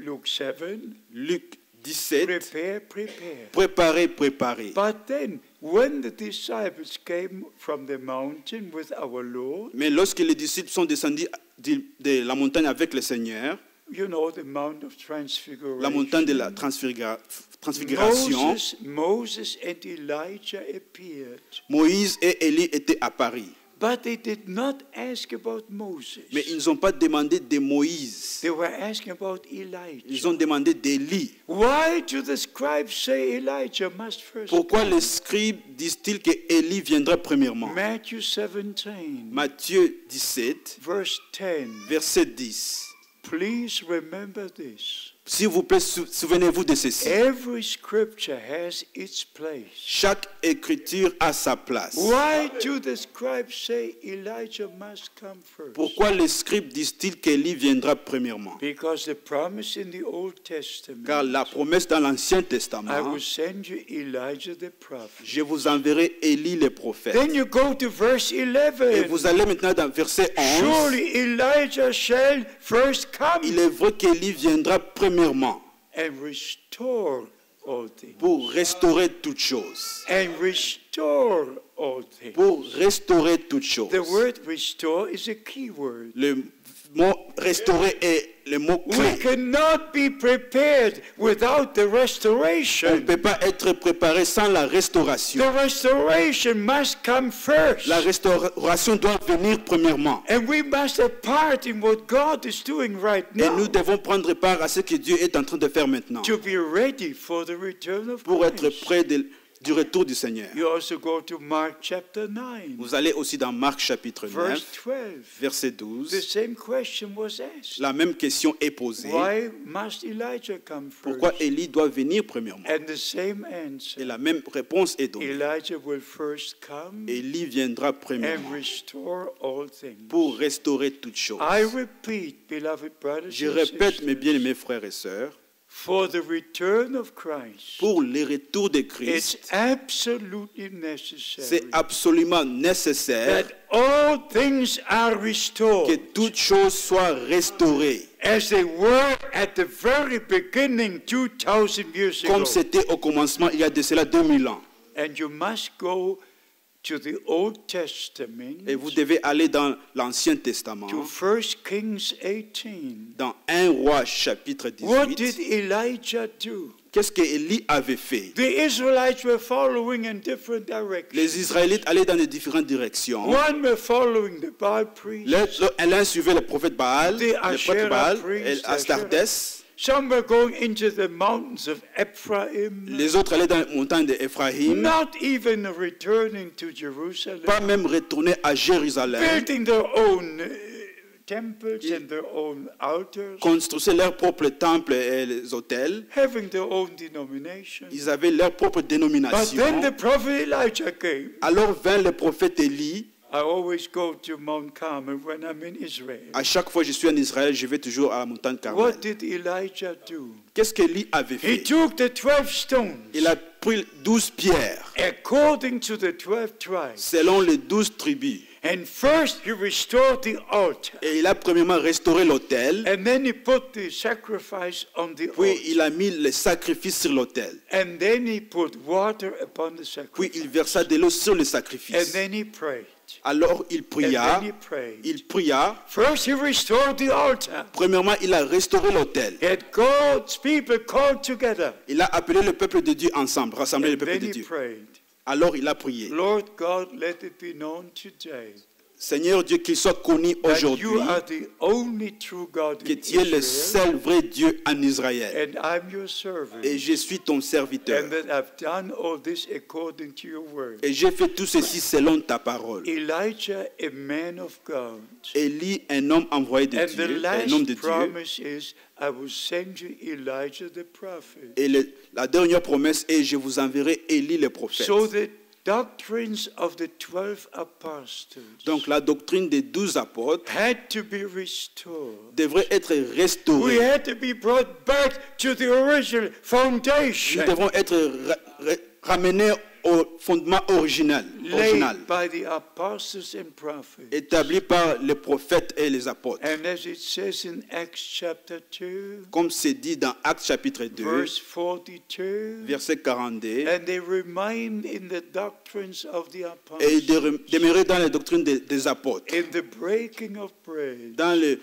Luke 7. Luc 17. Prepare, prepare. Préparer, préparer. But then, when the disciples came from the mountain with our Lord, Mais lorsque les disciples sont descendus de la montagne avec le Seigneur, you know, the Mount of Transfiguration, la montagne de la transfiguration, Moses and Elijah appeared. Moïse et Élie étaient à Paris. But they did not ask about Moses. Mais ils n'ont pas demandé de Moïse. They were asking about Ils Elijah. ont demandé d'Élie. Why do the scribes say Elijah must first Pourquoi come? les scribes disent-ils que Élie viendra premièrement? Matthew 17, Matthieu 17, verse 10. verset 10. Please remember this. S'il vous plaît, souvenez-vous de ceci. Every scripture has its place. Chaque écriture a sa place. Why do the scribes say Elijah must come first? Pourquoi les scribes disent-ils qu'Élie viendra premièrement? Because the promise in the Old Testament, Car la promesse dans l'Ancien I Testament, will send you Elijah the prophet. je vous enverrai Élie le prophète. Then you go to verse Et 11. vous allez maintenant dans verset 11. Surely Elijah shall first come Il est vrai qu'Élie viendra premièrement and restore all things. pour restaurer toutes choses. And restore all things. things. pour restaurer toutes choses. The word restore is a key word. Le mot restaurer est le mot We clé. cannot be prepared without the On ne restoration. peut pas être préparé sans la restauration. The restoration must come first. La restauration doit venir premièrement. And we must have part in what God is doing right Et now nous devons prendre part à ce que Dieu est en train de faire maintenant to be ready for the return of pour être Christ. près du retour du Seigneur. You also go to Mark chapter 9, Vous allez aussi dans Marc chapitre 9, verse 12. verset The 12. same question was asked. La même question est posée. Why must Elijah come Pourquoi first? Élie doit venir premièrement? And the same Et answer. la même réponse est donnée. Elijah will first come Élie viendra and premièrement restore all things. pour restaurer toutes choses. I repeat, beloved brothers Je and répète, mes sisters, bien-aimés frères et sœurs, for the return of Christ, pour le retour de it's Christ, absolutely c'est necessary absolument nécessaire that all things are que restored toutes choses soient restaurées, as they were at the very beginning 2,000 years ago. comme c'était au commencement il y a de cela 2000 ans. And you must go to the Old Testament, Et vous devez aller dans l'Ancien Testament, to 1 Kings 18. dans 1 Roi chapitre What did 18. Elijah do? Qu'est-ce qu'Élie avait fait? The Israelites were following in different directions. Les Israélites allaient dans de différentes directions. One were following the Baal priests. L'un suivait le prophète Baal, The le prêtre Asherah Baal, priest, et Astartés. Some were going into the mountains of Ephraim. Les autres allaient dans les montagnes d'Éphraïm, Not even returning to Jerusalem. pas même retourner à Jérusalem, Building their own temples and their own altars. construisaient leurs propres temples et les hôtels. Having their own denomination. Ils avaient leur propre But dénomination. then the prophet Elijah came. Alors vint le prophète Élie. I always go to Mount Carmel when I'm in Israel. À chaque fois que je suis en Israël, je vais toujours à la montagne Carmel. What did Elijah do? Qu'est-ce qu'Élie avait He fait? took the 12 stones Il a pris 12 pierres, according to the 12 tribes. selon les 12 tribus. And first he restored the altar. Et il a premièrement restauré l'autel, And then he put the sacrifice on the puis altar. il a mis les sacrifices sur l'autel. And then he put water upon the Puis sacrifice. il versa de l'eau sur les And sacrifices. then he prayed. Alors il And pria, then he prayed. il pria. First he restored the altar. Premièrement, il a restauré l'autel. He had God's people called together. Il a appelé le peuple de Dieu ensemble, rassemblé le And peuple then de he Dieu. prayed. Alors il a prié. Lord God, let it be known today Seigneur Dieu, qu'il soit connu that aujourd'hui you are the only true God que in tu es le Israel, seul vrai Dieu en Israël. and I'm your servant, Et je suis ton serviteur. and that I've done all this according to your word. Et j'ai fait tout ceci selon ta parole. Elijah, a man of God, Élie, un homme envoyé de and the Dieu, un homme de last Dieu. promise is, I will send you Elijah the prophet. Et la dernière promesse est, je vous enverrai Élie le prophète. So the doctrines of the 12 apostles Donc la doctrine des 12 apôtres had to be restored. devrait être We restaurée. had to be brought back to the original foundation Nous devons être ramenés au fondement original, laid by the apostles and prophets. établi par les prophètes et les apôtres. And as it says in Acts chapter 2, Comme c'est dit dans Actes chapitre 2, verse 42, verset 42, and they remained in the doctrines of the et apostles, demeurer dans les doctrines des apôtres, in the breaking of bread, dans les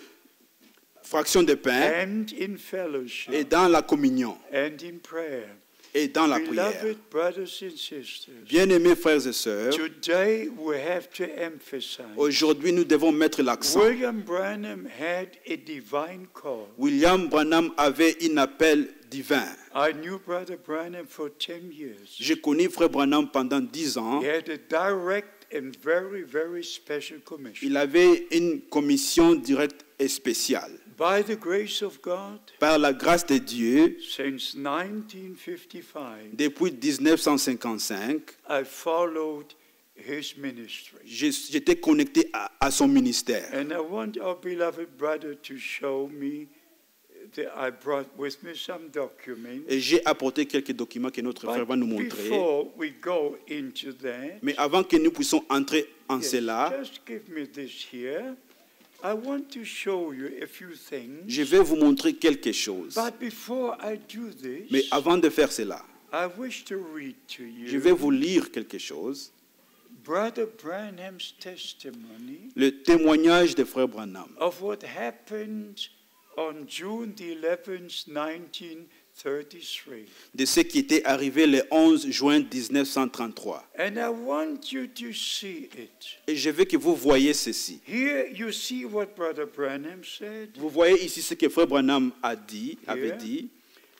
fractions de pain and in fellowship, et dans la communion and in prayer. et dans la prière. Beloved brothers and sisters, Bien-aimés frères et sœurs, today we have to emphasize aujourd'hui nous devons mettre l'accent. William Branham had a divine call. William Branham avait un appel divin. I knew Brother Branham for 10 years. J'ai connu frère Branham pendant 10 ans. He had a direct and very, very special commission. Il avait une commission directe et spéciale. By the grace of God, Par la grâce de Dieu, since 1955, depuis 1955, I followed his ministry. j'étais connecté à son ministère. And I want our beloved brother to show me that I brought with me some documents. Et j'ai apporté quelques documents que notre frère va nous But montrer. before we go into that, Mais avant que nous puissions entrer en yes, cela, just give me this here. I want to show you a few things. je vais vous montrer quelque chose. But before I do Mais this, avant de faire cela, I wish to read to je vais you vous lire quelque chose. Brother Branham's testimony le témoignage des frères Branham of what happened on June the 11th, 1933. de ce qui était arrivé le 11 juin 1933. And I want you to see it. Et je veux que vous voyez ceci. Here you see what Brother Branham said, Vous voyez ici ce que frère Branham avait Yeah. dit.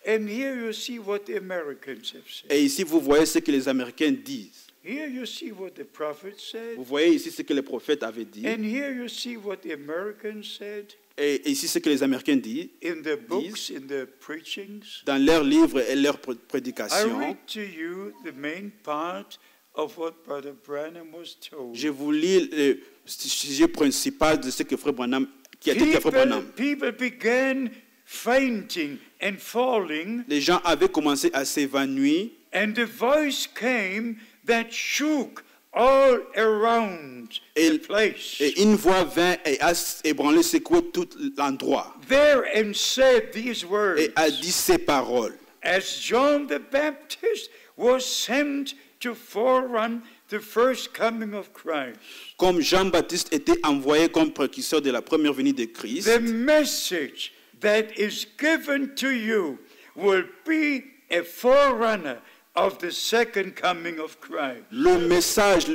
and here you see what the Americans have said. Et ici, vous voyez ce que les Américains disent. Here you see what the prophet said, Vous voyez ici ce que les prophètes avaient dit. and here you see what the Americans said Et ici ce que les Américains disent in the books, in the preachings. dans leurs livres et leurs I prédications. read to you the main part of what Brother Branham was told. Je vous lis le sujet principal de ce que frère Branham, qui a été dit à frère Branham. People began fainting and falling, Les gens avaient commencé à s'évanouir and the voice came that shook all around the place. et une voix vint et a ébranlé, secoué tout l'endroit There and said these words, et a dit ces paroles. as John the Baptist was sent to forerun the first coming of Christ. Comme Jean-Baptiste était envoyé comme précurseur de la première venue de Christ, The message that is given to you will be a forerunner of the second coming of Christ. le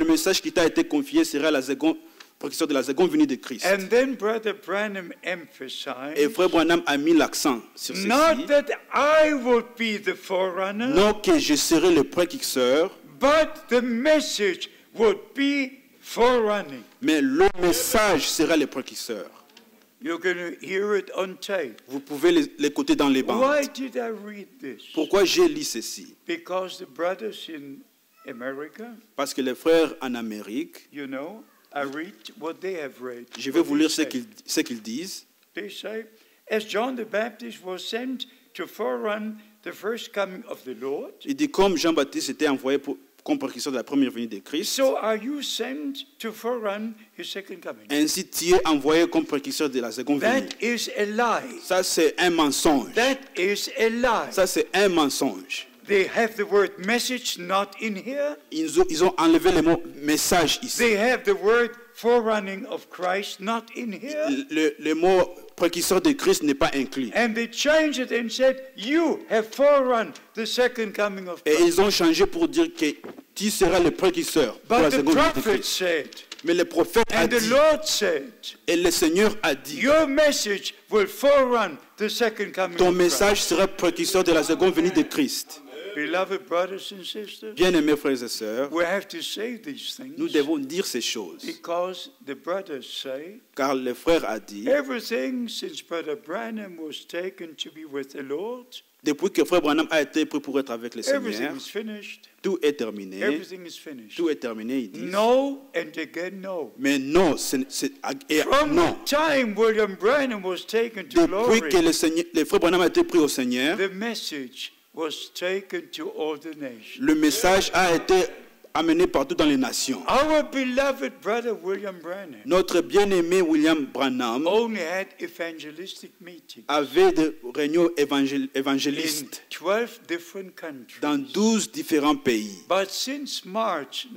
message qui t'a été confié sera la seconde précurseur de la seconde venue de Christ. And then Brother Branham Et emphasized, frère Branham a mis l'accent sur ceci. not that I will be the forerunner, Non que je serai le précurseur, but the message would be forerunning. mais le message sera le précurseur. You're going to hear it on tape. Vous pouvez l'écouter dans les bandes. Why did I read this? Pourquoi j'ai lu ceci? Because the brothers in America, Parce que les frères en Amérique, you know, I read what they have read. je vais What vous they lire ce say. qu'ils disent. They say, as John the Baptist was sent to forerun the first coming of the Lord, Il dit comme Jean-Baptiste était envoyé comme précurseur de la première venue de Christ, so are you sent to forerun his second coming. ainsi tu es envoyé comme précurseur de la seconde venue. That is a lie. Ça c'est un mensonge. That is a lie. Ça c'est un mensonge. They have the word message not in here. Ils ont enlevé le mot message ici. They have the word forerunning of Christ not in here. Le mot précurseur de Christ n'est pas inclus. And they changed it and said, you have forerun the second coming of Et Christ. ils ont changé pour dire que tu seras le précurseur pour la But the seconde venue de prophet Christ. said, Mais le prophète a and the dit, Lord said, et le Seigneur a dit, your message will forerun the second coming ton of Christ. message sera précurseur de la seconde venue de Christ. Beloved brothers and sisters, Bien-aimés frères et sœurs, we have to say these nous things devons dire ces choses. because the brothers say Car le frère a dit, everything since Brother Branham was taken to be with the Lord, depuis que frère Branham a été pris pour être avec le everything Seigneur, is finished. tout est terminé. Everything is finished. Tout est terminé, ils disent. No and again no. Mais non, et From non. the time William Branham was taken to Depuis que glory, le frère Branham a été pris au Seigneur, the message was taken to all the nations. le message a été amené partout dans les nations. Our beloved brother William Branham Notre bien-aimé William Branham only had evangelistic meetings avait des réunions in évangélistes 12 different countries. dans 12 différents pays. But since March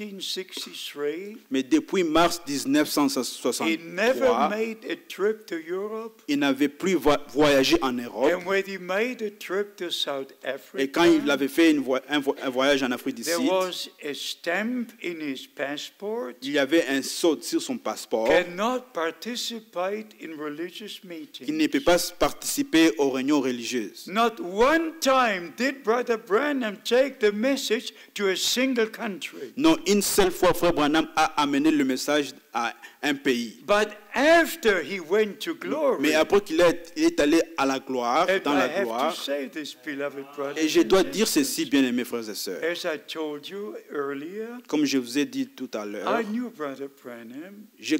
1963, Mais depuis mars he never 1963, made a trip to Europe. il n'avait plus voyagé en Europe. And when he made a trip to South Et quand il Africa, avait fait un voyage en Afrique du there Sud, was a stamp in his passport. il y avait un sceau sur son passeport Cannot participate in religious qui meetings. ne peut pas participer aux réunions religieuses. Not one time did Brother Branham take the message to a single country. Non, une seule fois, frère Branham a amené le message à un pays. But after he went to glory, Mais après qu'il est allé à la gloire, and dans I la have to gloire, say this, beloved brothers et je dois and dire sisters, ceci, bien-aimés frères et sœurs, as I told you earlier, comme je vous ai dit tout à l'heure, I knew Brother Branham. je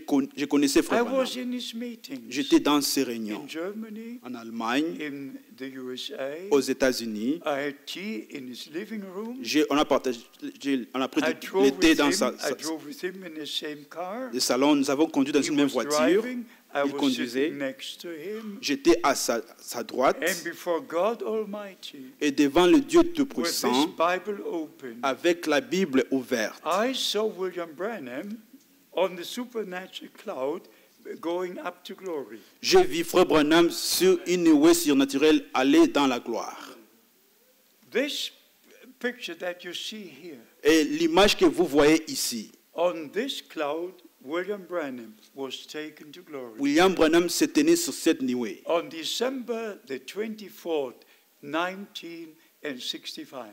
connaissais I frère Branham. was in his meetings J'étais dans ces réunions in Germany, en Allemagne, in the USA. aux États-Unis. I had tea in his living room. On a pris I drove l'été with dans him. I drove with him in the same car. le salon. Nous avons conduit dans He une même was voiture. driving. I Il was conduisait. sitting next to him. J'étais à sa droite And before God Almighty, et devant le Dieu with this Tout-Puissant, Bible open, avec la Bible ouverte. I saw William Branham on the supernatural cloud going up to glory. J'ai vu Frère Branham sur une nuée surnaturelle aller dans la gloire. This picture that you see here, Et l'image que vous voyez ici, on this cloud, William Branham was taken to glory. William Branham s'est tenu sur cette nuée. On December the 24th, 1965.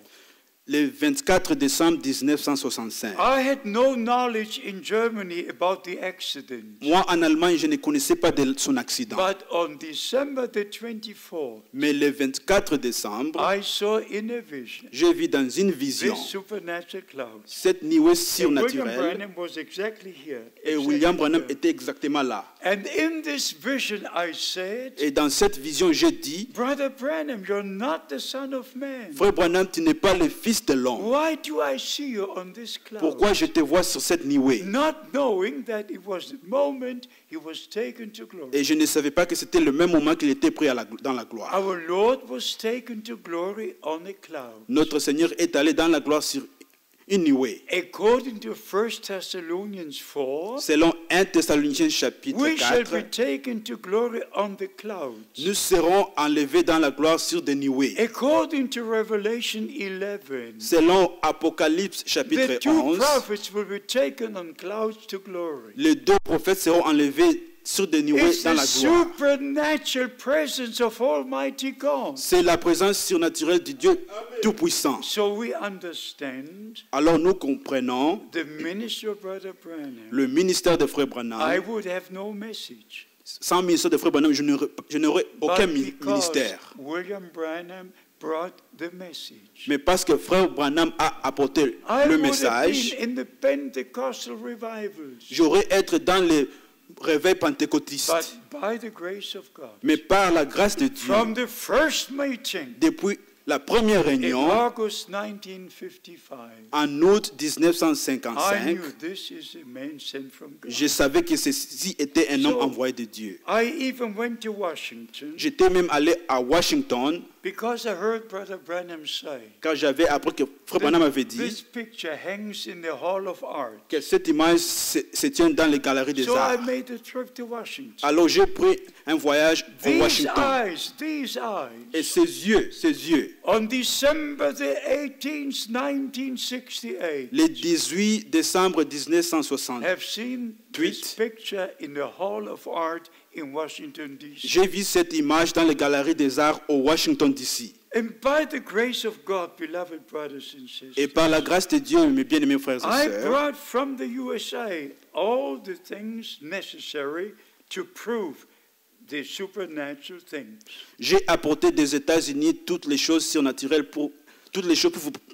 Le 24 décembre 1965. I had no knowledge in Germany about the accident. Moi, en Allemagne, je ne connaissais pas de son accident. But on December the 24th, Mais le 24 décembre, I saw in a vision j'ai vu dans une vision this supernatural cloud. cette nuée And William surnaturelle Branham was exactly here. et exactly William Branham here. était exactement là. And in this vision I said, Et dans cette vision, j'ai dit, Brother Branham, you're not the son of man. Frère Branham, tu n'es pas le fils de l'homme. Why do I see you on this cloud? Pourquoi je te vois sur cette nuée? Not knowing that it was the moment he was taken to glory. Et je ne savais pas que c'était le même moment qu'il était pris dans la gloire. Our Lord was taken to glory on a cloud. Notre Seigneur est allé dans la gloire sur une nuée. According to 1 Thessalonians 4, Selon 1 Thessaloniciens chapitre we shall 4, be taken to glory on the clouds. nous serons enlevés dans la gloire sur des nuées. According to Revelation 11, Selon Apocalypse chapitre the two 11, prophets will be taken on clouds to glory. les deux prophètes seront enlevés sur des nuées It's dans the la gloire. supernatural presence of Almighty God. C'est la présence surnaturelle du Dieu Tout-Puissant. So we understand Alors nous comprenons the ministry of Brother Branham. le ministère de Frère I Branham. would have no message. Sans ministère de Frère Branham, je n'aurais aucun But because ministère. William Branham brought the message. Mais parce que Frère Branham a apporté I le would have message, been in the Pentecostal revivals. j'aurais être dans les réveils pentecôtistes. But by the grace of God, Mais par la grâce de Dieu, from the first meeting depuis la première in réunion, August 1955, en août I 1955, knew this is a man sent from God. je savais que ceci était un homme So, envoyé de Dieu. I even went to Washington J'étais même allé à Washington because I heard Brother Branham say, quand j'avais appris que Frère Branham avait dit this picture hangs in the Hall of Art. que cette image se tient dans les galeries des So I arts. made a trip to Washington. Alors j'ai pris un voyage à These Washington. eyes, Et ses yeux, on December the 18th, 1968, le 18 décembre 1960, have seen Tweet. this picture in the Hall of Art in Washington, D.C. j'ai vu cette image dans les galeries des arts au Washington DC. And by the grace of God, beloved brothers and Et sisters, par la grâce de Dieu, mes bien-aimés frères et I sœurs, brought from the USA all the things necessary to prove the supernatural things. j'ai apporté des États-Unis toutes les choses surnaturelles pour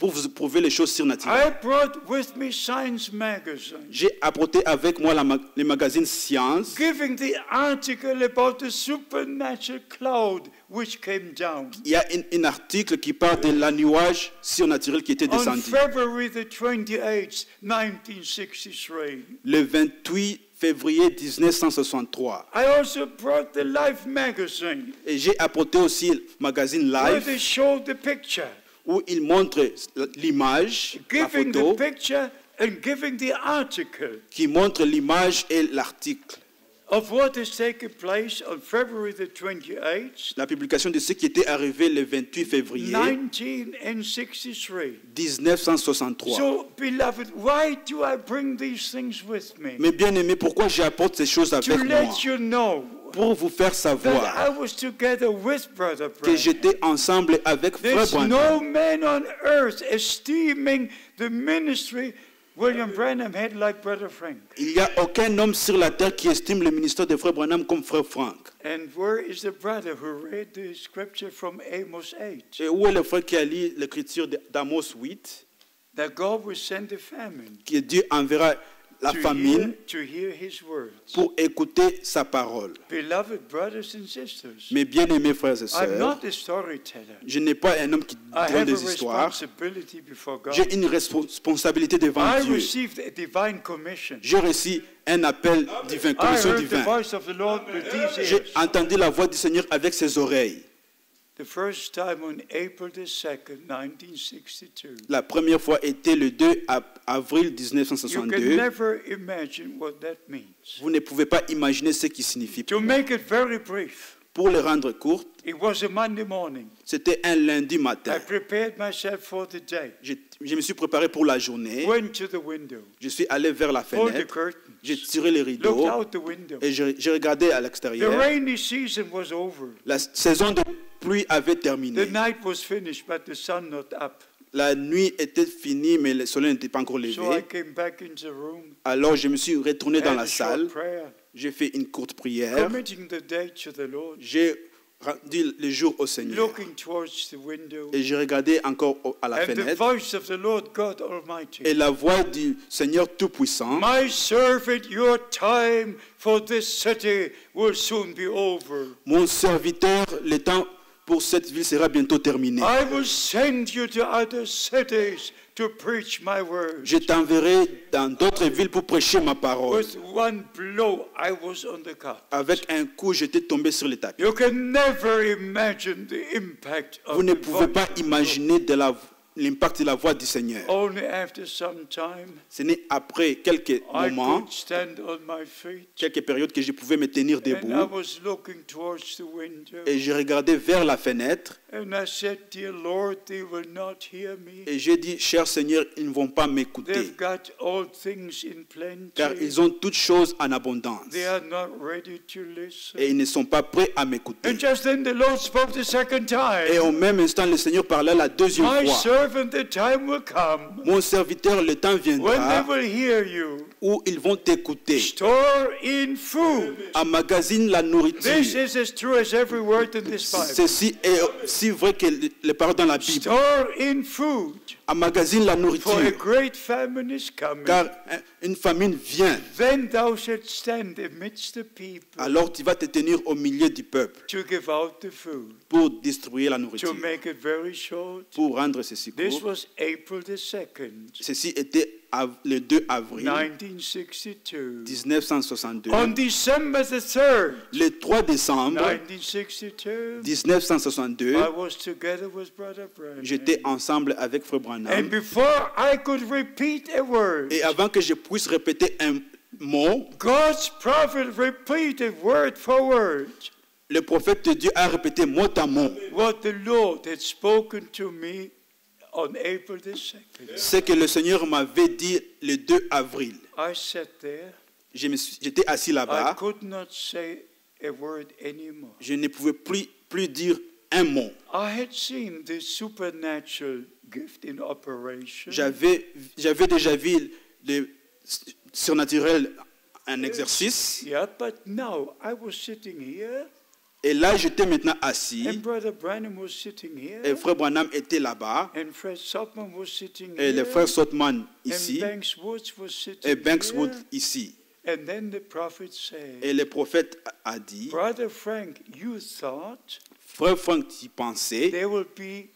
vous prouver les choses surnaturelles. I brought with me Science Magazine, J'ai apporté avec moi les magazines Science, giving the article about the supernatural cloud which came down il y a un article qui parle de la nuage surnaturel qui était on descendu. February the 28th, 1963. Le 28 février 1963. I also brought the Life magazine Et j'ai apporté aussi le magazine where Life they showed the picture, où il montre l'image, la giving the photo, picture and giving the article qui montre l'image et l'article. of what has taken place on February the 28th, La publication de ce qui était arrivé le 28 février 1963. 1963. So, beloved, why do I bring these things with me? Mais bien aimé, pourquoi j'apporte ces choses To avec moi? let you know Pour vous faire that savoir I was together with Brother que Branham. j'étais ensemble avec Frère There's Branham. no man on earth esteeming the ministry William Branham had like Brother Frank. Il n'y a aucun homme sur la terre qui estime le ministère de Frère Branham comme Frère Frank. And where is the brother who read the scripture from Amos 8? Et où est le frère qui a lu l'écriture d'Amos 8, That God will send a famine. que Dieu enverra la famine to hear his words. pour écouter sa parole. Beloved brothers and sisters, Mes bien-aimés frères et I'm sœurs, not a storyteller. je n'ai pas un homme qui I donne have a des histoires. responsibility before God. J'ai une responsabilité devant I Dieu. received a divine commission. J'ai reçu un appel divin, I commission heard the divine. voice of the Lord with these J'ai ears. entendu la voix du Seigneur avec ses oreilles. The first time on April the 2nd, 1962. La première fois était le 2 avril You can 1962. never imagine what that means. Vous ne pouvez pas imaginer ce qui signifie. To make it very brief, Pour le rendre court, it was a Monday morning. c'était un lundi matin. I prepared myself for the day. Je me suis préparé pour la journée. Went to the window, Je suis allé vers la pulled the fenêtre. curtains, J'ai tiré les looked rideaux out the window. et j'ai regardé à The l'extérieur. rainy season was over. La saison de pluie avait The terminé. night was finished, but the sun not up. La nuit était finie, mais le soleil n'était pas encore So I levé. came back into the room, Alors je me suis retourné dans had la a short salle. prayer, J'ai fait une courte prière. committing the day to the Lord, J'ai rendu le jour au Seigneur. looking towards the window, Et j'ai regardé encore à la and the fenêtre. voice of the Lord God Almighty. Et la voix du Seigneur Tout-Puissant. My servant, your time for this city will soon be over. Mon serviteur, le temps pour cette ville sera bientôt terminé. I will send you to other cities to preach my word. Je t'enverrai dans d'autres villes pour prêcher ma parole. With one blow, I was on the cup. Avec un coup, j'étais tombé sur le tapis. You can never imagine the impact of Vous ne the pouvez voice pas of the Lord. imaginer l'impact de la voix du Seigneur. Only after some time, Ce n'est après quelques I moments, could stand on my feet, quelques périodes que je pouvais me tenir and I debout. was looking towards the window, Et je regardais vers la fenêtre. and I said, Dear Lord, they will not hear me. Et j'ai dit, cher Seigneur, ils ne vont pas m'écouter. They've got all things in plenty. Car ils ont toutes choses en abondance. They are not ready to listen. Et ils ne sont pas prêts à m'écouter. And just then the Lord spoke the second Et time. au même instant, le Seigneur parlait la deuxième My fois. servant, the time will come Mon serviteur, le temps when they viendra will hear you. où ils vont t'écouter. Store in food. Emmagasine la This nourriture. is as true as every word in this Bible. Ceci est si vrai que les paroles dans la Bible. Store in food, Emmagasine la for a nourriture. great famine is coming. Car une famine vient. Then thou shalt stand amidst the people Alors tu vas te tenir au milieu du peuple to give out the food. pour distribuer la To nourriture. make it very short, Pour rendre ceci this court. was April the 2nd, Ceci était le 2 avril 1962. 1962. On December the 3rd, Le 3 décembre 1962, 1962, I was together with Brother Branham. j'étais ensemble avec Frère And Branham. before I could repeat a word, Et avant que je puisse répéter un mot, God's prophet repeated word for word le prophète de Dieu a répété mot à mot what the Lord had spoken to me on April the 2nd. ce que le Seigneur m'avait dit le 2 avril. I sat there. J'étais assis I là-bas. could not say a word anymore. Je ne pouvais plus dire un mot. I had seen the supernatural gift in operation. J'avais déjà vu le surnaturel en exercice. Yeah, but now I was sitting here, Et là, j'étais maintenant assis. and Brother Branham was sitting Et here, Frère Branham était là-bas. and Fred Sopman was sitting Et le here, frère Sotman and ici. Banks Woods was sitting Et Bankswood here. ici. And then the prophet said, Et le prophète a dit, Brother Frank, you thought Frère Franck, tu pensais there will be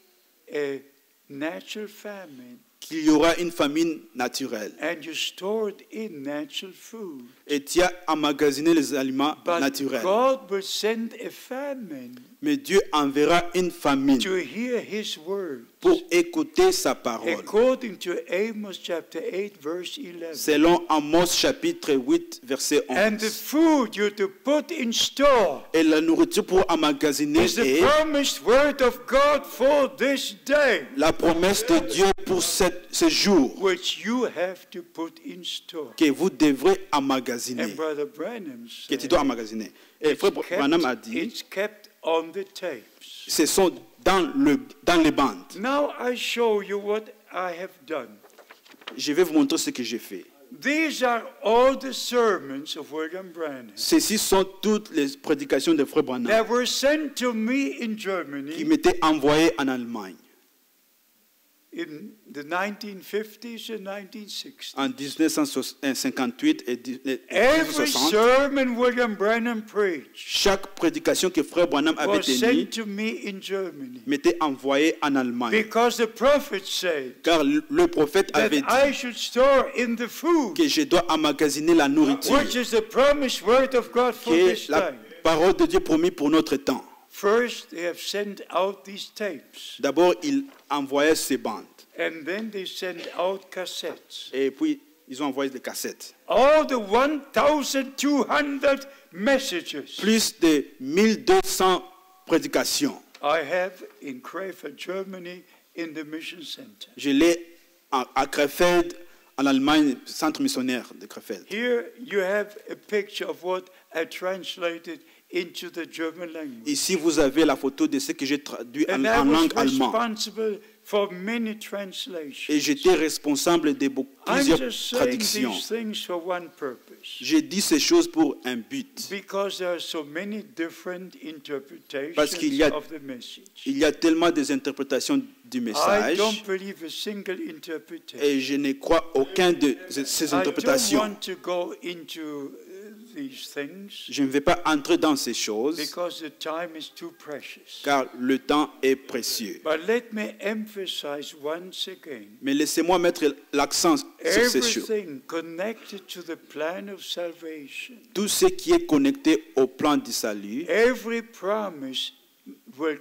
a natural famine, qu'il y aura une famine naturelle. and you stored in natural food. Et tu as emmagasiné les aliments But naturels. God will send a famine Mais Dieu enverra une famine to hear his word. pour écouter sa parole. According to Amos chapter 8, verse 11. Selon Amos chapitre 8, verset And the 11. food you to put in store Et la nourriture pour emmagasiner is the est promised word of God for this day, la promesse de Dieu pour ce jour which you have to put in store. que vous devrez emmagasiner. And Brother Branham Que tu said, dois emmagasiner. Et Frère Branham a dit, it's kept on the tapes. ce sont dans les bandes. Now I show you what I have done. Je vais vous montrer ce que j'ai fait. These are all the sermons of William Branham Ceci sont toutes les prédications de Frère Branham that were sent to me in qui Germany m'étaient envoyées en Allemagne. in the 1950s and 1960s. En 1958 et Every 1960, sermon William Branham preached chaque prédication que Frère Branham avait was tenue sent to me in Germany. m'était envoyée en Allemagne. Because the prophet said Car le prophète that avait dit I should store in the food, que je dois emmagasiner la nourriture, which is the promised word of God for qui this est la time. parole de Dieu promise pour notre temps. First, they have sent out these tapes, D'abord, il envoyait ces bandes. and then they sent out cassettes. Et puis, ils ont envoyé des cassettes. All the 1,200 messages Plus de 1200 prédications. I have in Krefeld, Germany, in the mission center. Je l'ai à Krefeld, en Allemagne, centre missionnaire de Krefeld. Here you have a picture of what I translated into the German language. Ici, vous avez la photo de ce que j'ai traduit en And I was langue allemande. responsible for many translations. Et j'étais responsable de I'm plusieurs just saying traductions. these things for one purpose. J'ai dit ces choses pour un but. Because there are so many different Parce qu'il y a- interpretations of the message. Il y a tellement des interprétations du I message don't believe a single interpretation. et je ne crois aucun de ces I don't interprétations. want to go into these things Je ne vais pas entrer dans ces choses because the time is too precious. car le temps est précieux. But let me emphasize once again, Mais laissez-moi mettre l'accent sur ces choses. everything connected to the plan of salvation, Tout ce qui est connecté au plan du salut, every promise will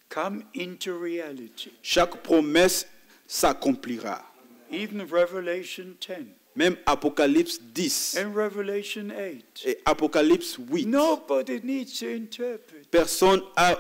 come into reality. chaque promesse s'accomplira. Even Revelation 10 Même Apocalypse 10 and Revelation 8. et Apocalypse 8. Nobody needs to interpret. Personne a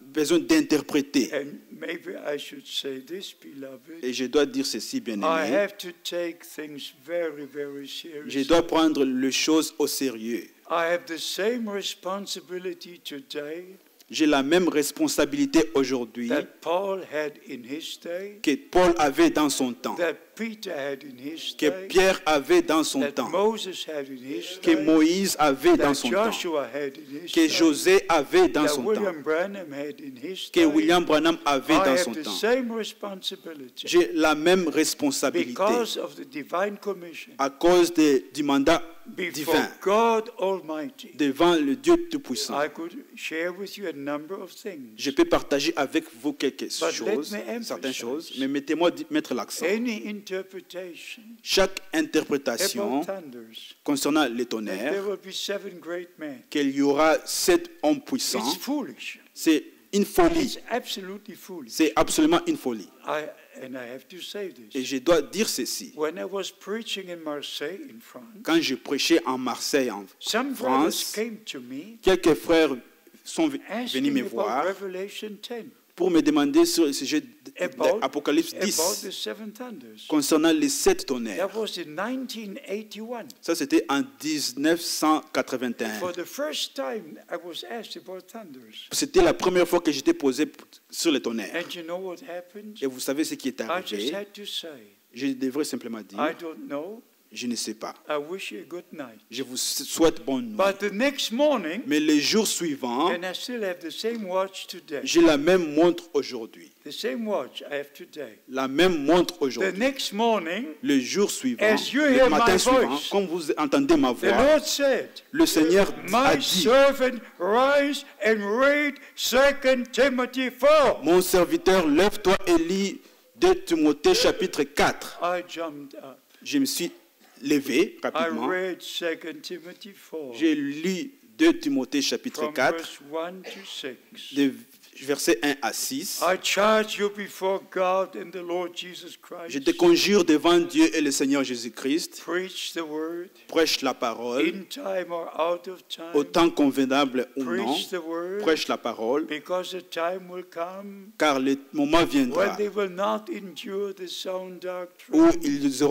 besoin d'interpréter. And maybe I should say this, beloved. Et je dois dire ceci, I bien-aimé. have to take things very, very Je seriously. dois prendre les choses au sérieux. I have the same responsibility today J'ai la même responsabilité aujourd'hui that Paul had in his day, que Paul avait dans son temps, that Peter had in his que day, Pierre avait dans son that temps, Moses had in his que day, Moïse avait dans that son temps, Joshua had in his que day, José avait dans that son temps, William Branham had in his que day. William Branham avait I dans have son the temps. same responsibility J'ai la même responsabilité because of the divine commission à cause du mandat before divin God Almighty. devant le Dieu Tout-Puissant. I could share with you a number of things. Je peux partager avec vous quelques let choses, me emphasize. certaines choses, mais mettez-moi mettre l'accent. Any interpretation Chaque interprétation about thunders, concernant les that there tonnerres, will be 7 great men. qu'il y aura 7 hommes puissants, It's foolish. c'est une folie. It's absolutely foolish. C'est absolument une folie. And I have to say Et this. je dois dire ceci. When I was preaching in Marseille, in France, Quand je prêchais en Marseille, en some brothers France, came to me quelques frères sont venus asking me about voir Revelation 10, pour me demander sur le sujet about, d'Apocalypse about 10 the 7 thunders. concernant les 7 tonnerres. That was in 1981. Ça, c'était en 1981. For the first time, I was asked about thunders. C'était la première fois que j'étais posé sur les tonnerres. And you know what happened? Et vous savez ce qui est I just arrivé? had to say, Je devrais simplement I dire, don't know. je ne sais pas. I wish you a good night. Je vous souhaite bonne nuit. But the next morning, Mais les jours suivants, and I still have the same watch today. j'ai la même montre aujourd'hui. The same watch I have today. La même montre The aujourd'hui. next morning, Le jour suivant, As you le hear matin my suivant, voice, comme vous entendez ma the voix, Lord said, le Seigneur a My dit, servant, rise and read 2 Timothy 4. mon serviteur, lève-toi et lis 2 Timothée chapitre 4. I jumped up. Je me suis levé I rapidement. read 2 Timothy 4 J'ai lu 2 Timothée chapitre from 4, verse 1 to 6. de versets 1 à 6. I charge you before God and the Lord Jesus Je Christ. te conjure devant Dieu et le Seigneur Jésus-Christ, Preach the word prêche la parole, in time or out of au time. temps convenable ou non, Preach the word prêche la parole, because the time will come car le moment when viendra they will not endure the sound où doctrine. ils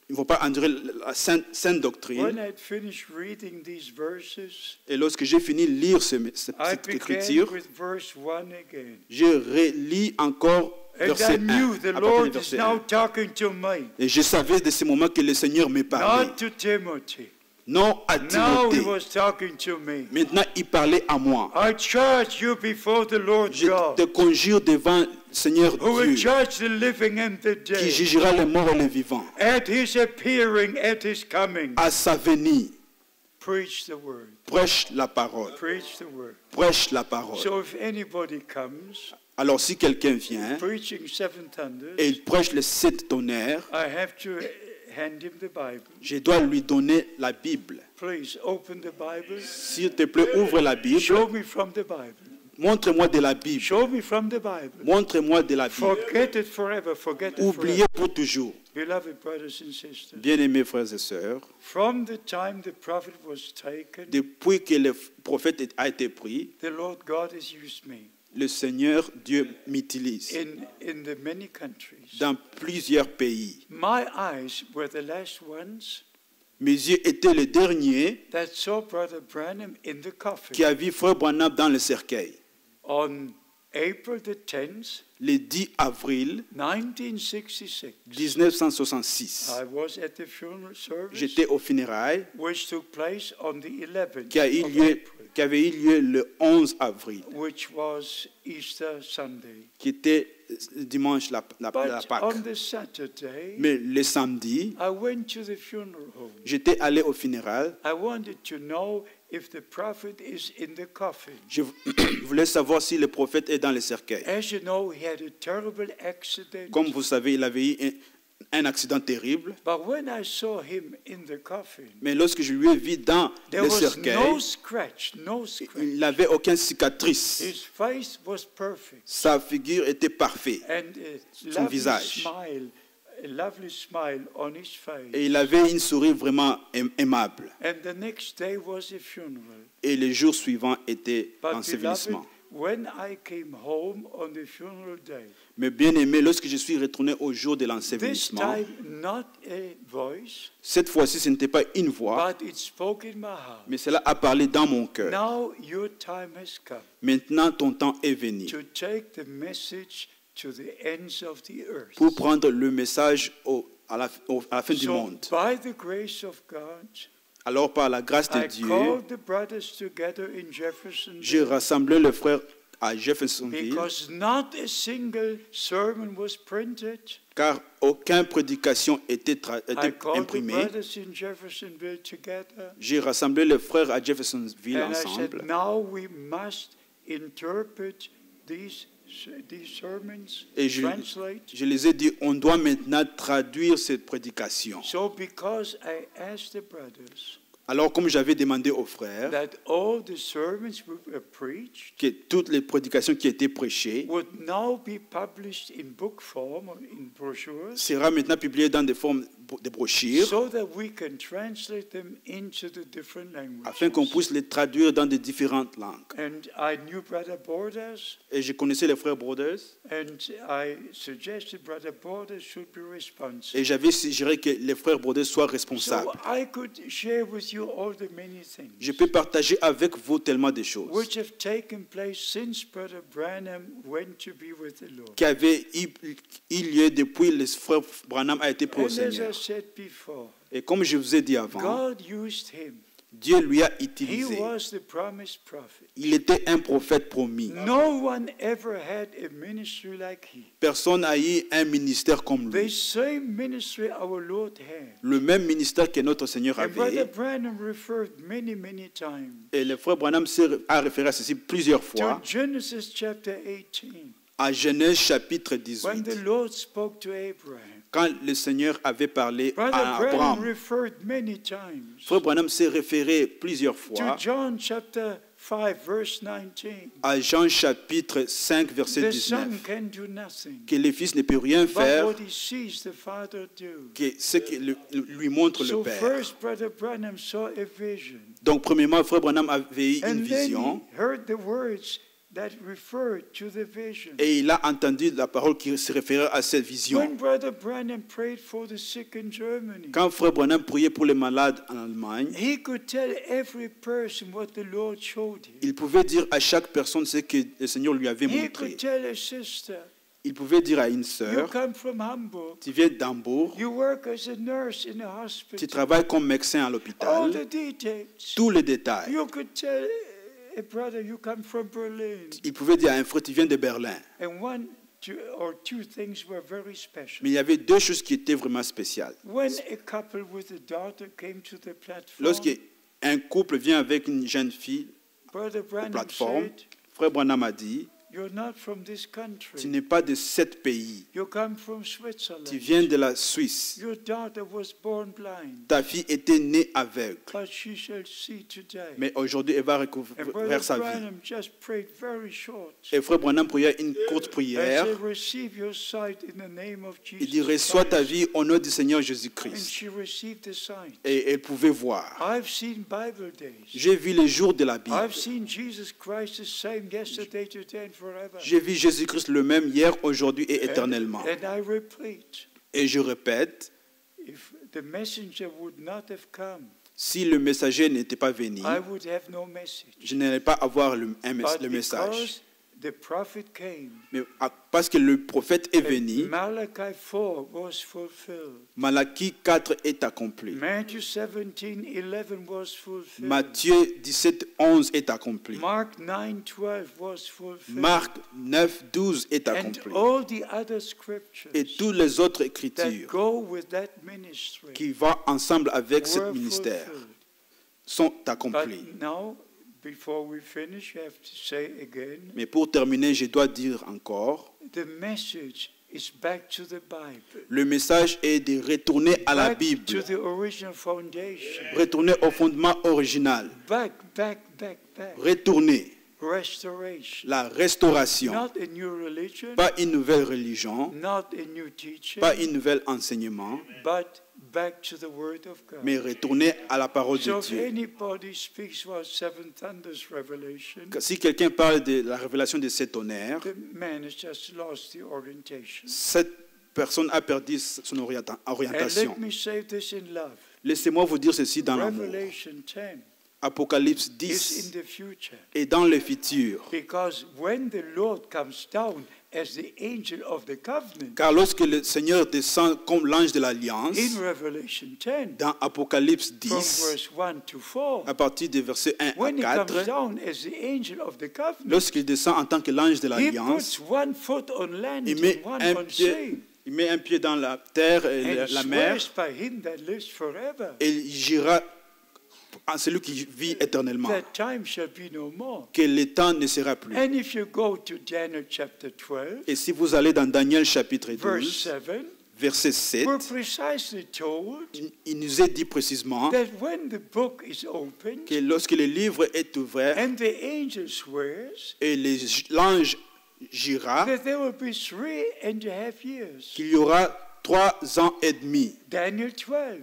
ne vont pas endurer la sainte When doctrine. I had finished reading these verses, Et lorsque j'ai fini de lire I cette began écriture, with verse 1 again. je relis encore And verset I knew 1. the à partir du Lord is verset now 1. talking to me, Et je savais de ce moment que le Seigneur me parlait. not to Timothy, non à Now he Timothée. was talking to me. Maintenant, il parlait à moi. I charge you before the Lord Je te God, conjure devant le Seigneur who will Dieu, judge the living and the qui dead, jugera les morts et les vivants, at his appearing, at his coming. à sa venue. Preach the word. Prêche la parole. Preach the word. Prêche la parole. So if anybody comes Alors, si quelqu'un vient preaching seven thunders, et il prêche les 7 tonnerres, I have to hand him the Bible. je dois lui donner la Bible. Please open the Bible. S'il te plaît, ouvre la Bible. Show me from the Bible. Montre-moi de la Bible. Show me from the Bible. Montre-moi de la Bible. Forget it forever. Forget it Oubliez forever. pour toujours. Beloved brothers and sisters, Bien-aimés frères et sœurs, from the time the prophet was taken, depuis que le prophète a été pris, the Lord God has used me le Seigneur Dieu m'utilise in the many countries. dans plusieurs pays. My eyes were the last ones Mes yeux étaient les derniers that saw Brother Branham in the coffin. qui a vu Frère Branham dans le cercueil. On April the 10th, Le 10 avril 1966, 1966, I was at the funeral service, j'étais aux funérailles which took place on the 11th qui of avait eu lieu le 11 avril, April, which was Easter Sunday. qui était dimanche la But Pâque. on the Saturday, Mais le samedi, I went to the funeral home. j'étais allé aux funérailles. I wanted to know if the prophet is in the coffin. Je voulais savoir si le prophète est dans le cercueil. As you know, he had a terrible accident. Comme vous savez, il avait eu un accident terrible. But when I saw him in the coffin, Mais lorsque je lui ai vu dans there le was cercueil, no scratch, no scratch. il n'avait aucune cicatrice. His face was perfect. Sa figure était parfaite. And a Son visage. lovely smile on his face. Et il avait une souris vraiment aimable. And the next day was a funeral. Et le jour suivant était But l'ensevelissement. beloved, when I came home on the funeral day, Mais bien aimé, lorsque je suis retourné au jour de this l'ensevelissement, time not a voice, cette fois-ci, ce n'était pas une voix, but it spoke in my heart. mais cela a parlé dans mon cœur. Now your time has come Maintenant, ton temps est venu to take the message to the ends of the earth. pour prendre le message à la fin du So, monde. by the grace of God, Alors, par la grâce de I Dieu, called the brothers together in Jefferson j'ai rassemblé les frères à Jeffersonville, because not a single sermon was printed. car aucune prédication était I called the imprimée. brothers in Jeffersonville together J'ai rassemblé les frères à Jeffersonville and I said, ensemble. now we must interpret these sermons, Et je translate. les ai dit, on doit maintenant traduire cette prédication. So because I asked the brothers Alors, comme j'avais demandé aux frères that all the sermons were preached que toutes les prédications qui étaient prêchées would now be published in book form or in brochures sera maintenant publiées dans des formes de brochures so that we can translate them into the different afin qu'on languages. puisse les traduire dans des différentes langues. And I knew Brother Borders, Et je connaissais les frères Broders and I suggested Brother Borders should be responsible. et j'avais suggéré que les frères Broders soient responsables. So I could share with you all the many things Je peux partager avec vous tellement de choses which have taken place since Brother Branham went to be with the Lord. qui avaient eu lieu depuis le frère Branham a été pris au And as I Seigneur. said before, Et comme je vous ai dit avant, God used him. Dieu lui a He utilisé. was the promised prophet. Il était un prophète promis. No one ever had a ministry like he. Personne n'a eu un ministère comme The lui. same ministry our Lord had. Le même ministère que notre Seigneur And Brother avait. Branham referred many, many times Et le frère Branham a référé à ceci plusieurs to fois. Genesis chapter 18, À Genèse chapitre when 18, the Lord spoke to Abraham. quand le Seigneur avait parlé Brother à Branham Abraham, referred many times frère Branham s'est référé plusieurs to fois John chapter 5, verse 19. à Jean chapitre 5, verset The Son 19, can do nothing que le Fils ne peut rien but faire, what he sees the Father do. que ce que lui montre le So Père. first, Brother Branham saw a vision. Donc, premièrement, frère Branham avait eu une And then vision he heard the words that referred to the vision. et il a entendu la parole qui se référait à cette vision. When Brother Branham prayed for the sick in Germany, Quand frère Branham priait pour les malades en Allemagne, he could tell every person what the Lord showed him. il pouvait dire à chaque personne ce que le Seigneur lui avait He montré. could tell a sister il pouvait dire à une You sœur, come from Hamburg. tu viens d'Hambourg, You work as a nurse in a tu hospital. travailles comme médecin à All l'hôpital, the details. tous les détails. You could tell a brother you come from Berlin. Il pouvait dire à un frère, tu viens de Berlin. And one or two things were very special. Mais il y avait deux choses qui étaient vraiment spéciales. When a couple with a daughter came to the platform, Lorsqu'un couple vient avec une jeune fille Brother aux Branham plateformes, said, frère Branham a dit, you're not from this tu country. n'es pas de sept pays, You come from Switzerland. tu viens de la Suisse. Your daughter was born blind, Ta fille était née aveugle, but she shall see today. mais aujourd'hui elle va And recouvrir Brother sa vie. Branham just prayed very short. Et frère Branham priait une courte I prière. said, receive your sight in the name of Jesus Il dit, reçois ta Christ. vie au nom du Seigneur And Jésus-Christ. she received the sight. Et elle pouvait voir. I've seen Bible days. J'ai vu les jours de la Bible. I've seen Jesus Christ the same yesterday, today, and forever. J'ai vu Jésus-Christ le même hier, aujourd'hui et éternellement. And I repeat, Et je répète, if the messenger would not have come, si le messager n'était pas venu, I would have no message. je n'allais pas avoir le But message. because the prophet came, Mais parce que le prophète est venu, Malachi 4 was fulfilled. Malachie 4 est accompli. Matthew 17:11 was fulfilled. Matthieu 17, 11 est accompli. Mark 9:12 was fulfilled. Marc 9, 12 est and accompli. all the other scriptures Et toutes les autres that écritures go with that ministry qui vont ensemble avec ce were ministère fulfilled. sont But accomplis. now, before we finish, you have to say again, Mais pour terminer, je dois dire encore, the message is back to the Bible. le message est de retourner à la Back to Bible, the original foundation. retourner au fondement original, Back. retourner Restoration. la restauration, Not a new religion, pas une nouvelle religion, not a new teaching, pas un nouvel enseignement, but back to the Word of God. mais retourner à la parole So de if Dieu. anybody speaks about seven thunders revelation, Si quelqu'un parle de la révélation de cet honneur, the man has just lost the orientation. cette personne a perdu son And orientation. let me say this in love. Laissez-moi vous dire ceci dans l'amour. Revelation 10 Apocalypse is in 10 the future. est dans le futur. Because when the Lord comes down as the angel of the covenant, Car lorsque le Seigneur descend comme l'ange de l'Alliance, in Revelation 10, dans Apocalypse from 10, verse 1 to 4, à partir des versets 1 à when he comes 4, down as the angel of the covenant, lorsqu'il descend en tant que l'ange de he l'Alliance, puts one foot on land il and met one un on pied, sea, il met un pied dans la terre et and la mer, swears by him that lives forever, et il gira à celui qui vit éternellement, that time shall be no more. que le temps ne sera plus. And if you go to Daniel chapter 12, Et si vous allez dans Daniel chapitre verse 12, 7, verset 7, we're precisely told il nous est dit précisément that when the book is opened que lorsque le livre est ouvert and the angel swears et l'ange gira, that there will be 3.5 years. qu'il y aura 3 ans et demi. Daniel 12,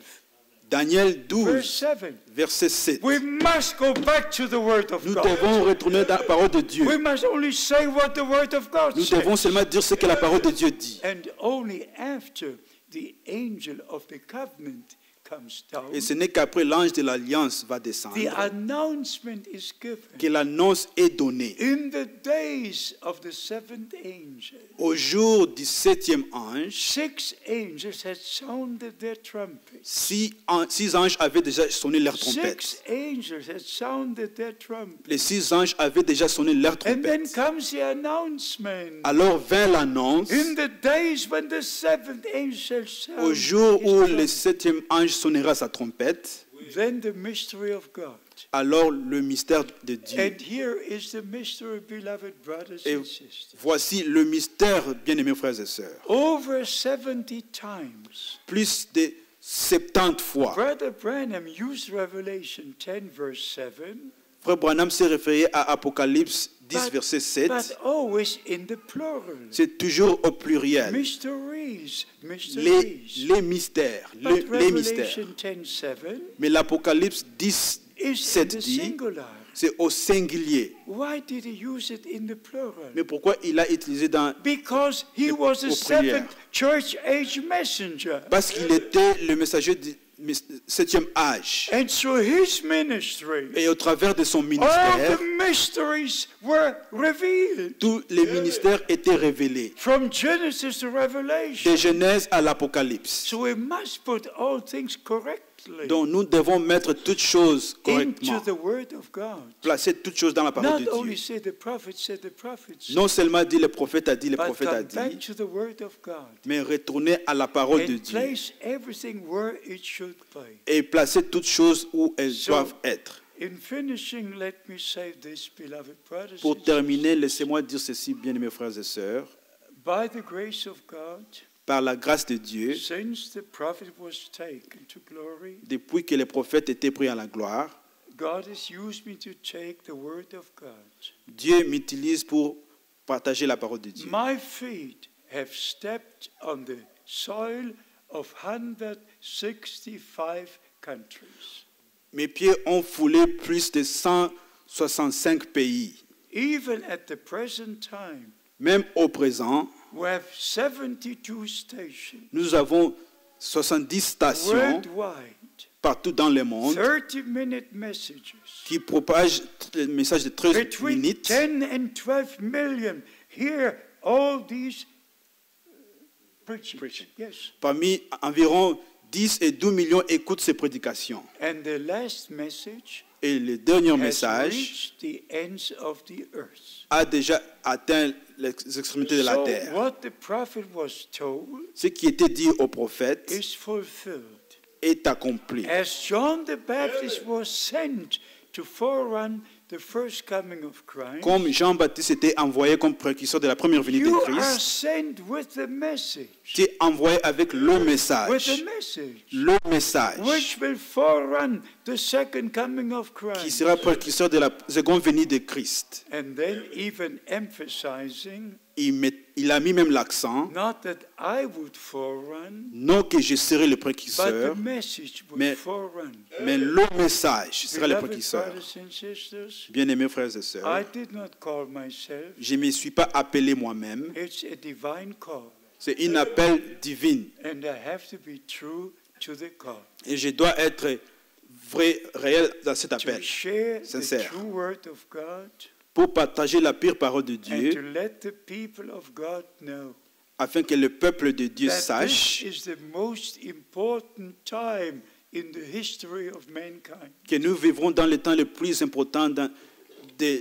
Daniel verse 12, 7. verset 7. We must go back to the Word of Nous God. devons retourner dans la parole de Dieu. We must only say what the Word of God Nous devons says. seulement dire ce que la parole de Dieu dit. And only after the angel of the covenant comes down, Et ce n'est qu'après l'ange de l'Alliance va the descendre announcement is given. que l'annonce est donnée. In the days of the seventh angel, Au jour du 7e ange, 6 angels had sounded their trumpets. 6 anges avaient déjà sonné leur 6 trompette. angels had sounded their trumpets. Les 6 anges avaient déjà sonné leur And then trompette. comes the announcement. Alors vint l'annonce In the days when the seventh angel shall au sound jour his où le trumpet, 7e ange sonnera sa trompette. then the mystery of God. Alors le mystère de Dieu. And here is the mystery, beloved brothers Et and sisters. voici le mystère, bien-aimés frères et sœurs. Over 70 times, Plus de 70 fois, Brother Branham used Revelation 10, verse 7, Frère Branham s'est référé à Apocalypse 10, verset 7. but always in the plural. C'est toujours au pluriel. Mysteries, Les mystères, But les mystères. Revelation 10, 7 Mais l'Apocalypse 10, is in 7 the dit, singular. c'est au singulier. Why did he use it in the plural? Mais pourquoi il a utilisé dans... Because he was a Aux prières. seventh church age messenger. Parce qu'il était le messager septième âge. And through his ministry, Et au travers de son all ministère, the mysteries were revealed. tous les ministères étaient révélés. From Genesis to Revelation. De Genèse à l'Apocalypse. So we must put all things correctly Donc nous devons mettre toutes choses correctement. into the Word of God. Placer toutes choses dans la parole Not de only Dieu. say the prophet said the prophets, Non seulement dit le prophète a dit, le but prophète a come back dit, to the Word of God mais retourner à la parole de and Dieu place everything where it should be. et placer toutes choses où elles So, doivent être. In finishing, let me say this, beloved brothers Pour and terminer, laissez-moi dire ceci, bien-aimés frères et sœurs. sisters. By the grace of God, Par la grâce de Dieu, since the prophet was taken to glory, depuis que les prophètes étaient pris à la gloire, God has used me to take the Word of God. Dieu m'utilise pour partager la parole de Dieu. My feet have stepped on the soil of 165 countries. Mes pieds ont foulé plus de 165 pays. Even at the present time, Même au présent, we have 72 stations nous avons 70 stations worldwide, partout dans le monde 30-minute messages. qui propagent le message de 13 Between minutes. 10 and 12 million hear all these preachings. Yes. Parmi environ 10 et 12 millions écoutent ces prédications. And the last message Et le dernier has message reached the ends of the earth. a déjà atteint les extrémités de la So terre. what the prophet was told Ce qui était dit au prophète is fulfilled. est accompli. As John the Baptist was sent to forerun the first coming of Christ, Comme Jean-Baptiste était envoyé comme précurseur de la première venue de you are Christ, sent with the message. tu es envoyé avec le With message. the message. Le message Which will forerun the second coming of qui Christ. sera précurseur de la seconde venue de Christ. And then even emphasizing, Il a mis même l'accent, not that I would forerun, non que je serai le but précurseur, the message would mais- forerun. mais le message sera le Beloved précurseur. brothers and sisters, Bien-aimés frères et I sœurs, did not call myself. je ne me suis pas appelé moi-même. It's a divine call. C'est un appel divin. And I have to be true to the call. Et je dois être vrai, réel dans cet To appel, share the sincère. true word of God pour partager la pure parole de and to Dieu, let the people of God know afin que le peuple de Dieu that this sache is the most important time in the history of mankind. que nous vivrons dans le temps le plus important de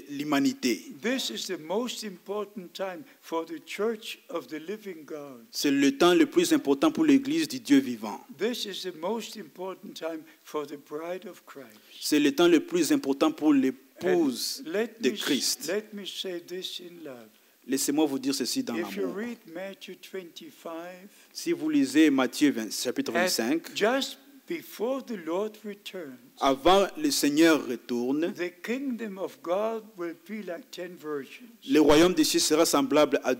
l'humanité. This is the most important time for the church of the living God. C'est le temps le plus important pour l'Église du Dieu vivant. This is the most important time for the bride of Christ. C'est le temps le plus important pour And l'épouse de Christ. let me say this in love. Laissez-moi vous dire ceci dans If you l'amour. read Matthew 25, Si vous lisez Matthieu 20, chapitre and 25, just before the Lord returns, avant le Seigneur retourne, the kingdom of God will be like 10 virgins. le royaume des cieux sera semblable à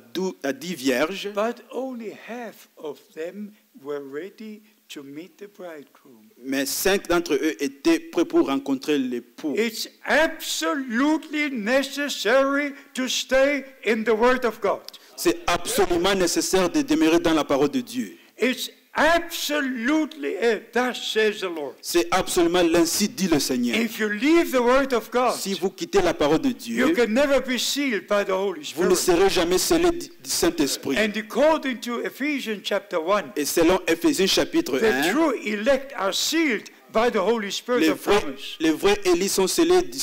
10 vierges, But only half of them were ready to meet the bridegroom. mais 5 d'entre eux étaient prêts pour rencontrer l'époux. It's absolutely necessary to stay in the Word of God. C'est absolument nécessaire de demeurer dans la parole de Dieu. It's absolutely, thus says the Lord. C'est absolument l'ainsi dit le Seigneur. If you leave the Word of God, Si vous quittez la parole de you Dieu, can never be sealed by the Holy vous ne Spirit. serez jamais scellés du Saint-Esprit. And according to Ephesians chapter 1, Et selon Éphésiens chapitre the 1, true elect are sealed by the Holy Spirit les of promise. vrais élus sont scellés du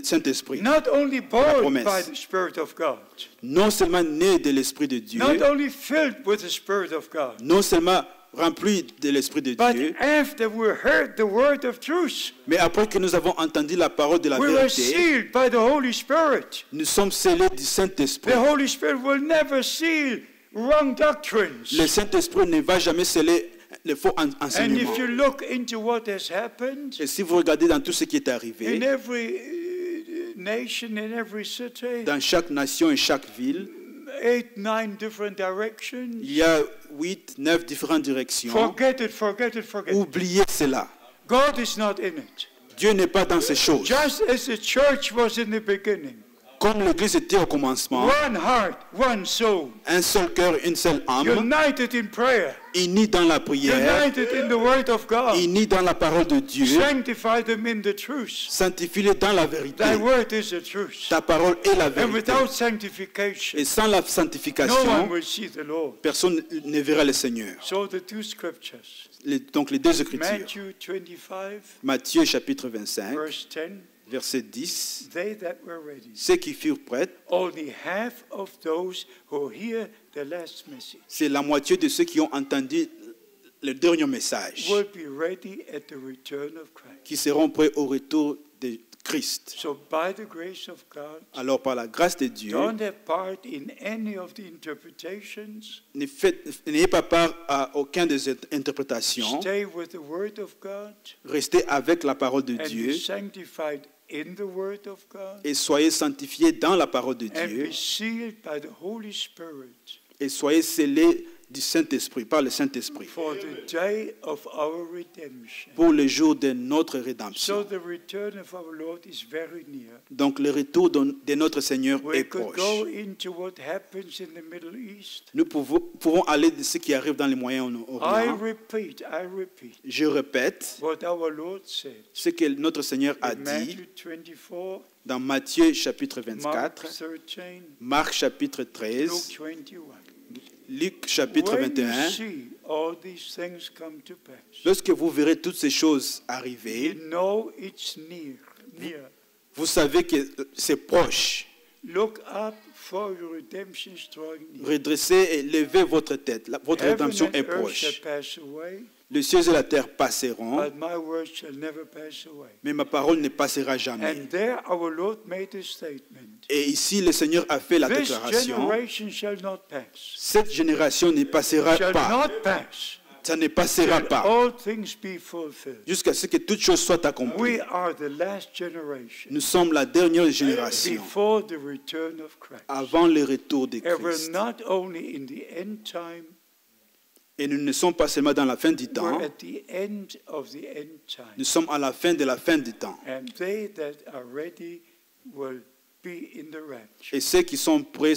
Saint-Esprit. Not only born promesse. by the Spirit of God, Non seulement nés de l'Esprit de Dieu, not only filled with the Spirit of God, non seulement remplis de l'Esprit de but Dieu, after we heard the word of truth, mais après que nous avons entendu la parole de la we were vérité, sealed by the Holy Spirit. nous sommes scellés du Saint-Esprit. The Holy Spirit will never seal wrong doctrines. Le Saint-Esprit ne va jamais sceller les faux And enseignements. if you look into what has happened Et si vous regardez dans tout ce qui est arrivé, in every nation, in every city, dans chaque nation et chaque ville, 8, 9 different directions, il y a 8, 9 différentes directions. forget it, forget it, forget it. Oubliez cela. God is not in it. Dieu n'est pas dans ces choses. Just as the church was in the beginning, Comme l'Église était au commencement, one heart, one soul, un seul cœur, une seule âme, united in prayer, unis dans la prière, united in the Word of God. unis dans la parole de Dieu, Sanctify them in the truth. sanctifie-les dans la vérité. Thy word is the truth. Ta parole est la And vérité. without sanctification, Et sans la no one sanctification, will see the Lord. personne ne verra le Seigneur. So the two scriptures, Donc les deux Écritures. Matthew 25, Matthieu chapitre 25, verse 10, verset 10. they that were ready, Ceux qui furent prêts, only half of those who hear the last message c'est la moitié de ceux qui ont entendu le dernier message, will be ready at the return of Christ. qui seront prêts au retour de Christ. So by the grace of God, Alors par la grâce de Dieu, don't have part in any of the interpretations. n'ayez pas part à aucune des interprétations. Stay with the Word of God Restez avec la parole de and Dieu be sanctified in the Word of God et soyez sanctifiés dans la parole de and Dieu be sealed by the Holy Spirit et soyez scellés du Saint-Esprit, par le Saint-Esprit, for the day of our redemption. pour le jour de notre So rédemption. the return of our Lord is very near. Donc le retour de notre Seigneur est We could proche. go into what happens in the Middle East. Nous pouvons aller de ce qui arrive dans les Moyen-Orient. I repeat Je répète what our Lord said ce que notre Seigneur a in dit Matthew 24, dans Matthieu chapitre Mark 24, 13, Marc chapitre Luke 13, 21. Luc chapitre When you 21. see all these things come to pass, Lorsque vous verrez toutes ces choses you arriver, know it's near. vous savez que c'est proche. Look up, for your redemption is drawing near. Redressez et levez votre tête. Votre Heaven rédemption and est earth shall proche. pass away, Les cieux et la terre passeront, but my word shall never pass away. mais ma parole ne passera jamais. And there our Lord made a statement. Et ici, le Seigneur a fait la This déclaration. generation shall not pass. Cette génération ne passera Shall pas. not pass. Ça ne passera Till pas. all things be fulfilled. Jusqu'à ce que toutes choses soient accomplies. We are the last generation Nous sommes la dernière génération before the return of Christ. avant le retour de And we're Christ. not only in the end time, Et nous ne sommes pas seulement dans la fin du temps, we're at the end of the end time. nous sommes à la fin de la fin du temps. And they that are ready will be in the rapture. Et ceux qui sont prêts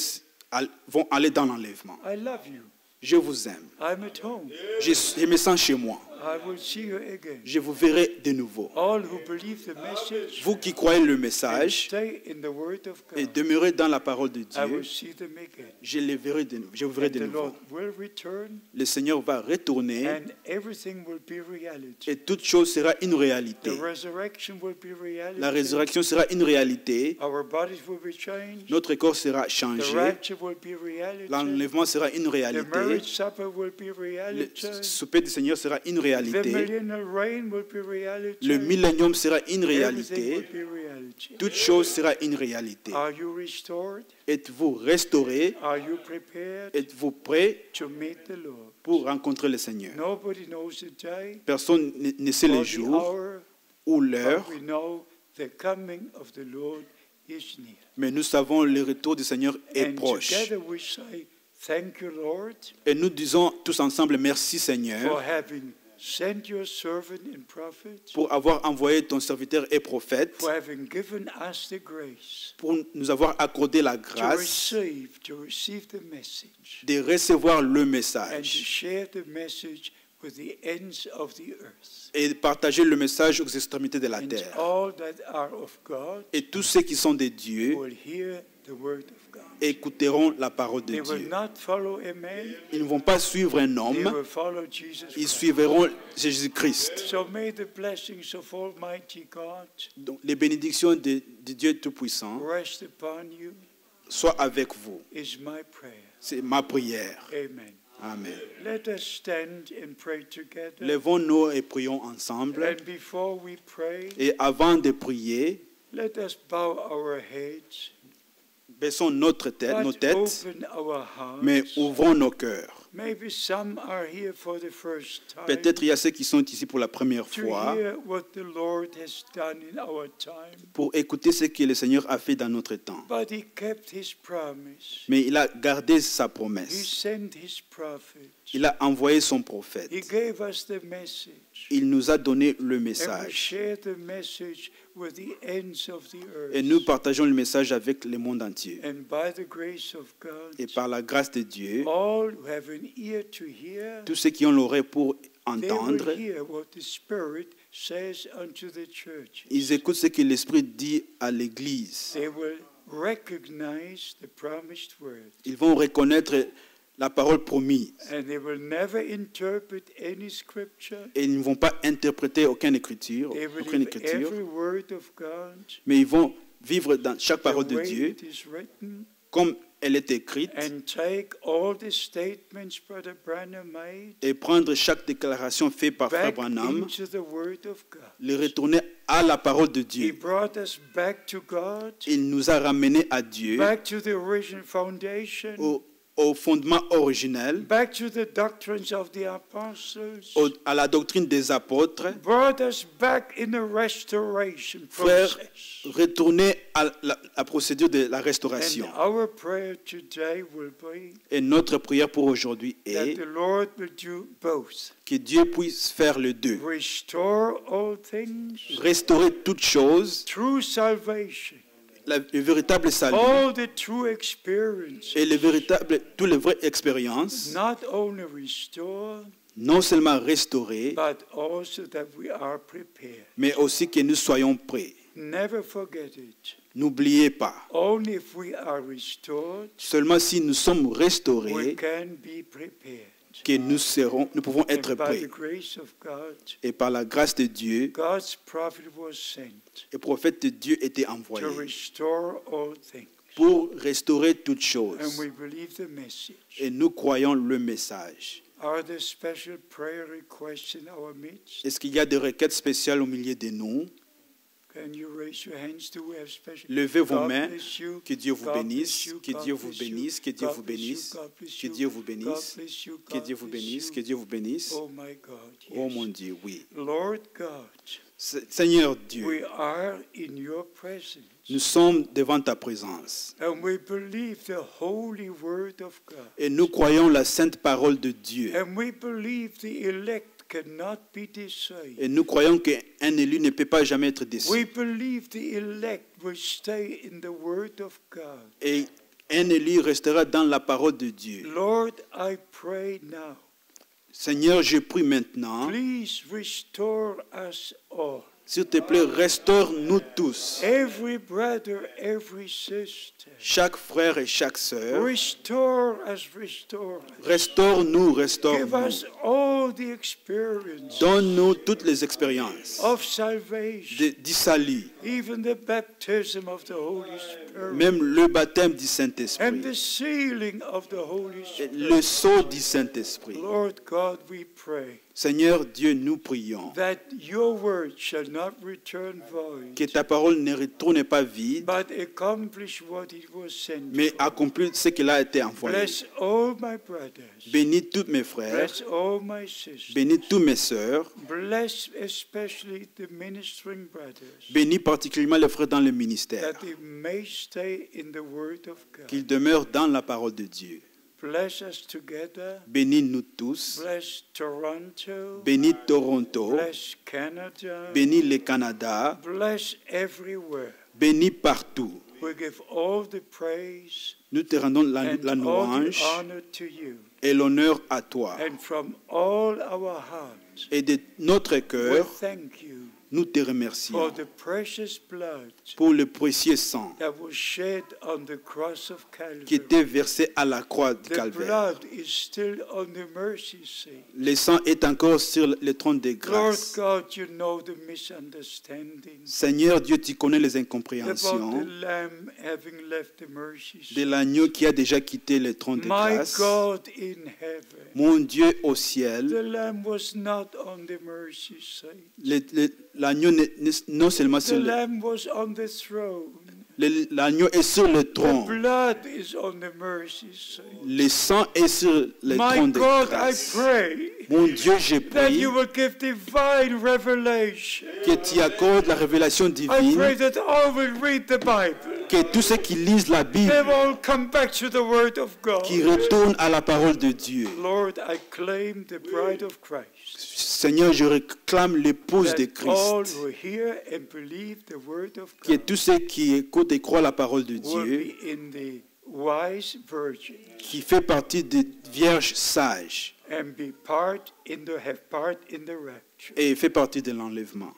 vont aller dans l'enlèvement. I love you. Je vous aime. I'm at home. Je me sens chez moi. I will see you again. Je vous verrai de nouveau. All who believe the message Vous qui croyez le and message stay in the word of et God, demeurez dans la parole de I will Dieu, see them again. je les verrai de nouveau. Je vous verrai And de the nouveau. Lord will return Le Seigneur va retourner and everything will be reality. et toute chose sera une réalité. The resurrection will be reality. La résurrection sera une réalité. Our bodies will be changed. Notre corps sera The changé. rapture will be reality. L'enlèvement sera une The réalité. marriage supper will be Le reality. souper du Seigneur sera une The réalité. millennial reign will be reality. Le millénium sera une Everything réalité. will be reality. Toute chose sera une réalité. Are you restored? Êtes-vous restaurés? Are you prepared Êtes-vous prêts to meet the Lord? pour rencontrer le Seigneur? Nobody knows the day Personne ne sait or le the jour hour, ou but l'heure, we know the coming of the Lord is near. mais nous savons le retour du Seigneur est And proche. together we say, thank you, Lord, Et nous disons tous ensemble merci for Seigneur having sent your servant and prophet, pour avoir envoyé ton serviteur et prophète, for having given us the grace pour nous avoir accordé la to grâce receive the message de recevoir le and to message share the message with the ends of the earth. et de partager le message aux extrémités de la And terre. all that are of God Et tous ceux qui sont de Dieu will hear the word of God. écouteront la parole de They will Dieu. not follow a man, Ils ne vont pas suivre un they homme, will follow Jesus ils Christ. suivront Jésus-Christ. So may the blessings of Almighty God Donc, les bénédictions de Dieu Tout-Puissant rest upon you soient avec vous. is my prayer. C'est ma prière. Amen. Amen. Let us stand and pray together. Levons-nous et prions ensemble. And before we pray, Et avant de prier, let us bow our heads, baissons nos têtes, but open our hearts. mais ouvrons nos cœurs. Maybe some are here for the first time Peut-être il y a ceux qui sont ici pour la première to fois hear what the Lord has done in our time. pour écouter ce que le Seigneur a fait dans notre temps. But he kept his promise. Mais il a gardé sa He promesse. sent his prophet. Il a envoyé son He prophète. gave us the message. Il nous a donné le And we message. share the message with the ends of the Et nous earth. partageons le message avec le monde entier. And by the grace of Et God, par la grâce de Dieu, all who have an ear to hear, tous ceux qui ont l'oreille pour they entendre, will hear what the Spirit says unto the churches. ils écoutent ce que l'Esprit dit à l'Église. They will recognize the promised word. Ils vont reconnaître la parole promise. And they will never interpret any scripture. Et ils ne vont pas interpréter aucune écriture, They will aucune live écriture, every word of God mais ils vont vivre dans chaque the parole de way Dieu it is written, comme elle est écrite and take all the statements Brother Branham made et prendre chaque déclaration faite par Frère back Branham, into the word of God. les retourner à la parole de He Dieu. brought us back to God, Il nous a ramenés à Dieu, back to the original foundation, au fondement originel, back to the doctrines of the apostles, à la doctrine des apôtres. brought us back in the restoration Frères, process. retourner à la procédure de la restauration. And our prayer today will be Et notre prière pour aujourd'hui that est the Lord will do both. que Dieu puisse faire les deux. Restore all things, Restaurer toutes choses, true salvation, le véritable salut all the true experiences, et toutes les vraies expériences, not only restore, non seulement restaurer, but also that we are prepared. mais aussi que nous soyons prêts. Never forget it. N'oubliez pas, Only if we are restored, seulement si nous sommes we restaurés, can be prepared. que nous pouvons être And by prêts. the grace of God, Et par la grâce de Dieu, God's prophet was sent le prophète de Dieu était to envoyé restore all things. pour restaurer toutes And choses. we believe the message. Et nous croyons le message. Are there special prayer requests in our midst? Est-ce qu'il y a des requêtes spéciales au milieu de nous? Can you raise your hands? Do we have special? Levez vos God mains. bless you. Que Dieu vous God bénisse. bless you. Que God Dieu vous bless you. bénisse. Que Dieu God vous bless you. bénisse. God bless Que you. Dieu vous God bénisse. bless you. Que God Dieu vous bless bénisse. you. Que Dieu vous bénisse. Oh my God. Oh Yes. mon Dieu, oui. Lord God, Seigneur Dieu, we are in your presence. nous sommes devant ta présence. And we believe the holy word of God. Et nous croyons la sainte parole de Dieu. And we believe the elect cannot be deceived. Et nous croyons qu'un élu ne peut pas jamais être We déçu. believe the elect will stay in the word of God. Et un élu restera dans la parole de Dieu. Lord, I pray now. Seigneur, je prie maintenant, Please restore us all. s'il te plaît, restaure-nous tous. Every brother, every sister. Chaque frère et chaque sœur, Restore us, restore us. restaure-nous, Give restaure-nous. us all the experience Donne-nous toutes les expériences of salvation, du salut, even the baptism of the Holy Spirit, même le baptême du and Saint-Esprit, the sealing of the Holy et Spirit. le sceau du Saint-Esprit. Lord God, we pray Seigneur Dieu, nous prions that your word shall not return que void, ta parole ne retourne pas vide, but accomplish what it was sent mais for. accomplit ce qu'il a été envoyé. Bless all my brothers. Bénis tous mes frères, Bless all my sisters. bénis tous mes sœurs, Bless especially the ministering brothers, bénis particulièrement les frères dans le ministère, that they may stay in the word of qu'ils God. demeurent dans la parole de Dieu. Bless us together. Bénis-nous tous, Bless Toronto. bénis Toronto, Bless Canada. bénis le Canada, Bless everywhere. bénis partout. We give all the praise Nous te rendons la and all the louange honor to you. et l'honneur à toi. And from all our hearts, Et de notre we cœur, thank you nous te for remercions the precious blood pour le précieux sang that was shed on the cross of qui Calvary. était versé à la croix de The Calvaire. blood is still on the mercy seat. Le sang est encore sur le trône de Lord grâce. God, you know the misunderstanding Seigneur Dieu, tu connais les about incompréhensions the lamb having left the mercy de seat. l'agneau qui a déjà quitté le trône de My grâce. God in heaven, Mon Dieu au the ciel, lamb was not on the mercy seat. l'agneau non seulement The sur le, lamb was on the throne. L'agneau est sur le The trône. blood is on the mercy seat. Le sang est sur le My trône de God, I grâce. pray Mon Dieu, je that prie you will give divine revelation. que tu accordes la révélation I pray divine, that all will read the Bible. que tous ceux qui lisent la They Bible, will all come back to the Word of God. qui retournent à la parole de Dieu. Lord, I claim the bride of Christ. Seigneur, je réclame l'épouse de That all Christ. who hear and believe the Word of Que God tous ceux qui écoutent et croient la parole de will Dieu, be in the wise virgin qui fait partie des vierges sages and have part in the rapture. et fait partie de l'enlèvement.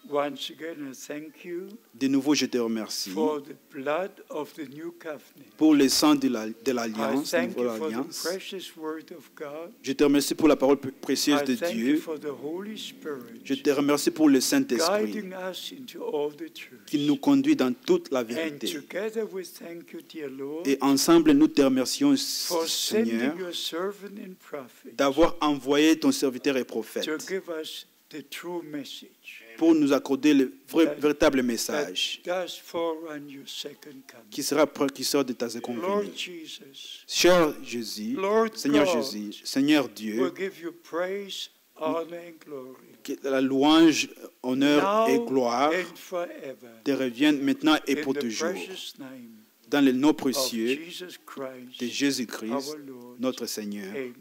Once again, I thank you De nouveau, je te remercie for the blood of the new covenant. pour le sang de I l'alliance, thank nouveau you for the alliance. precious Word of God. Je te remercie pour la parole précieuse I de thank you Dieu. for the Holy Spirit Je te remercie pour le Saint-Esprit guiding us into all the truth. qui nous conduit dans toute la And vérité. together we thank you, dear Lord, Et ensemble, nous te remercions, for Seigneur, sending your servant and prophet d'avoir envoyé ton serviteur et to prophète give us the true message pour nous accorder le véritable message that does forerun your second coming. qui sera précurseur de ta seconde Lord venue. Jesus, Cher Jésus, Lord Seigneur God, Jésus, Seigneur we'll Dieu, give you praise, honor, and glory que la louange, honneur et now gloire and forever. te reviennent maintenant et In pour the toujours. precious name Dans le nom of précieux Jesus Christ, de Jésus-Christ, our Lord. notre Seigneur. Amen.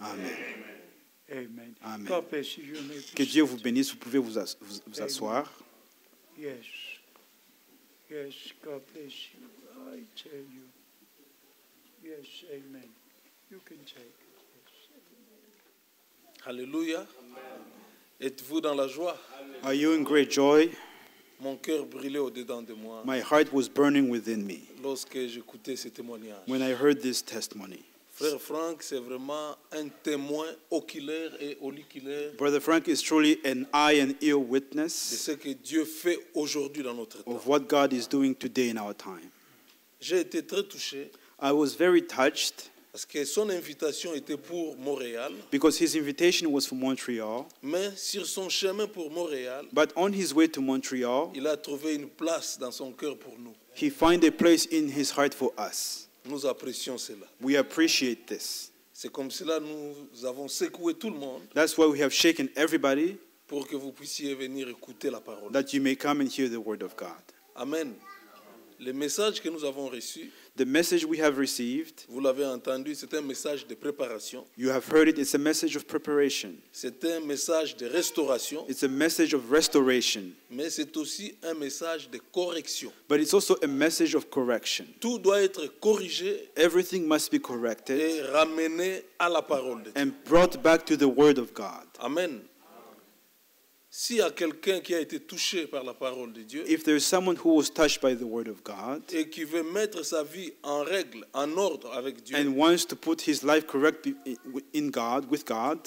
Amen. Amen. Amen. God bless you. You may be Que Dieu vous seated. bénisse. Vous pouvez vous asseoir. Yes. Yes, God bless you. I tell you. Yes, amen. You can take it. Yes. Alléluia. Êtes-vous dans la joie? Are you in great joy? Mon cœur brûlait au-dedans de moi My heart was burning within me lorsque j'écoutais ces témoignages. when I heard this testimony. Frère Franck, c'est vraiment un témoin oculaire et auriculaire Brother Frank is truly an eye and ear de witness ce que Dieu fait aujourd'hui dans notre temps. of what God is doing today in our time. J'ai été très touché I was very touched parce que son invitation était pour Montréal, because his invitation was for Montreal, mais sur son chemin pour Montréal, but on his way to Montreal, il a trouvé une place dans son cœur pour nous. he found a place in his heart for us. Nous apprécions cela. We appreciate this. C'est comme cela que nous avons secoué tout le monde That's why we have shaken everybody pour que vous puissiez venir écouter la parole. that you may come and hear the word of God. Amen. Le message que nous avons reçu, The message we have received, vous l'avez entendu, c'est un message de préparation, you have heard it, it's a message of preparation. c'est un message de restauration, It's a message of restoration, mais c'est aussi un message de correction. but it's also a message of correction. Tout doit être corrigé Everything must be corrected et ramené à la parole de Dieu. and brought back to the word of God. Amen. S'il y a quelqu'un qui a été touché par la parole de Dieu If there is someone who was touched by the word of God et qui veut mettre sa vie en règle, en ordre avec Dieu, and wants to put his life correct in God, with God,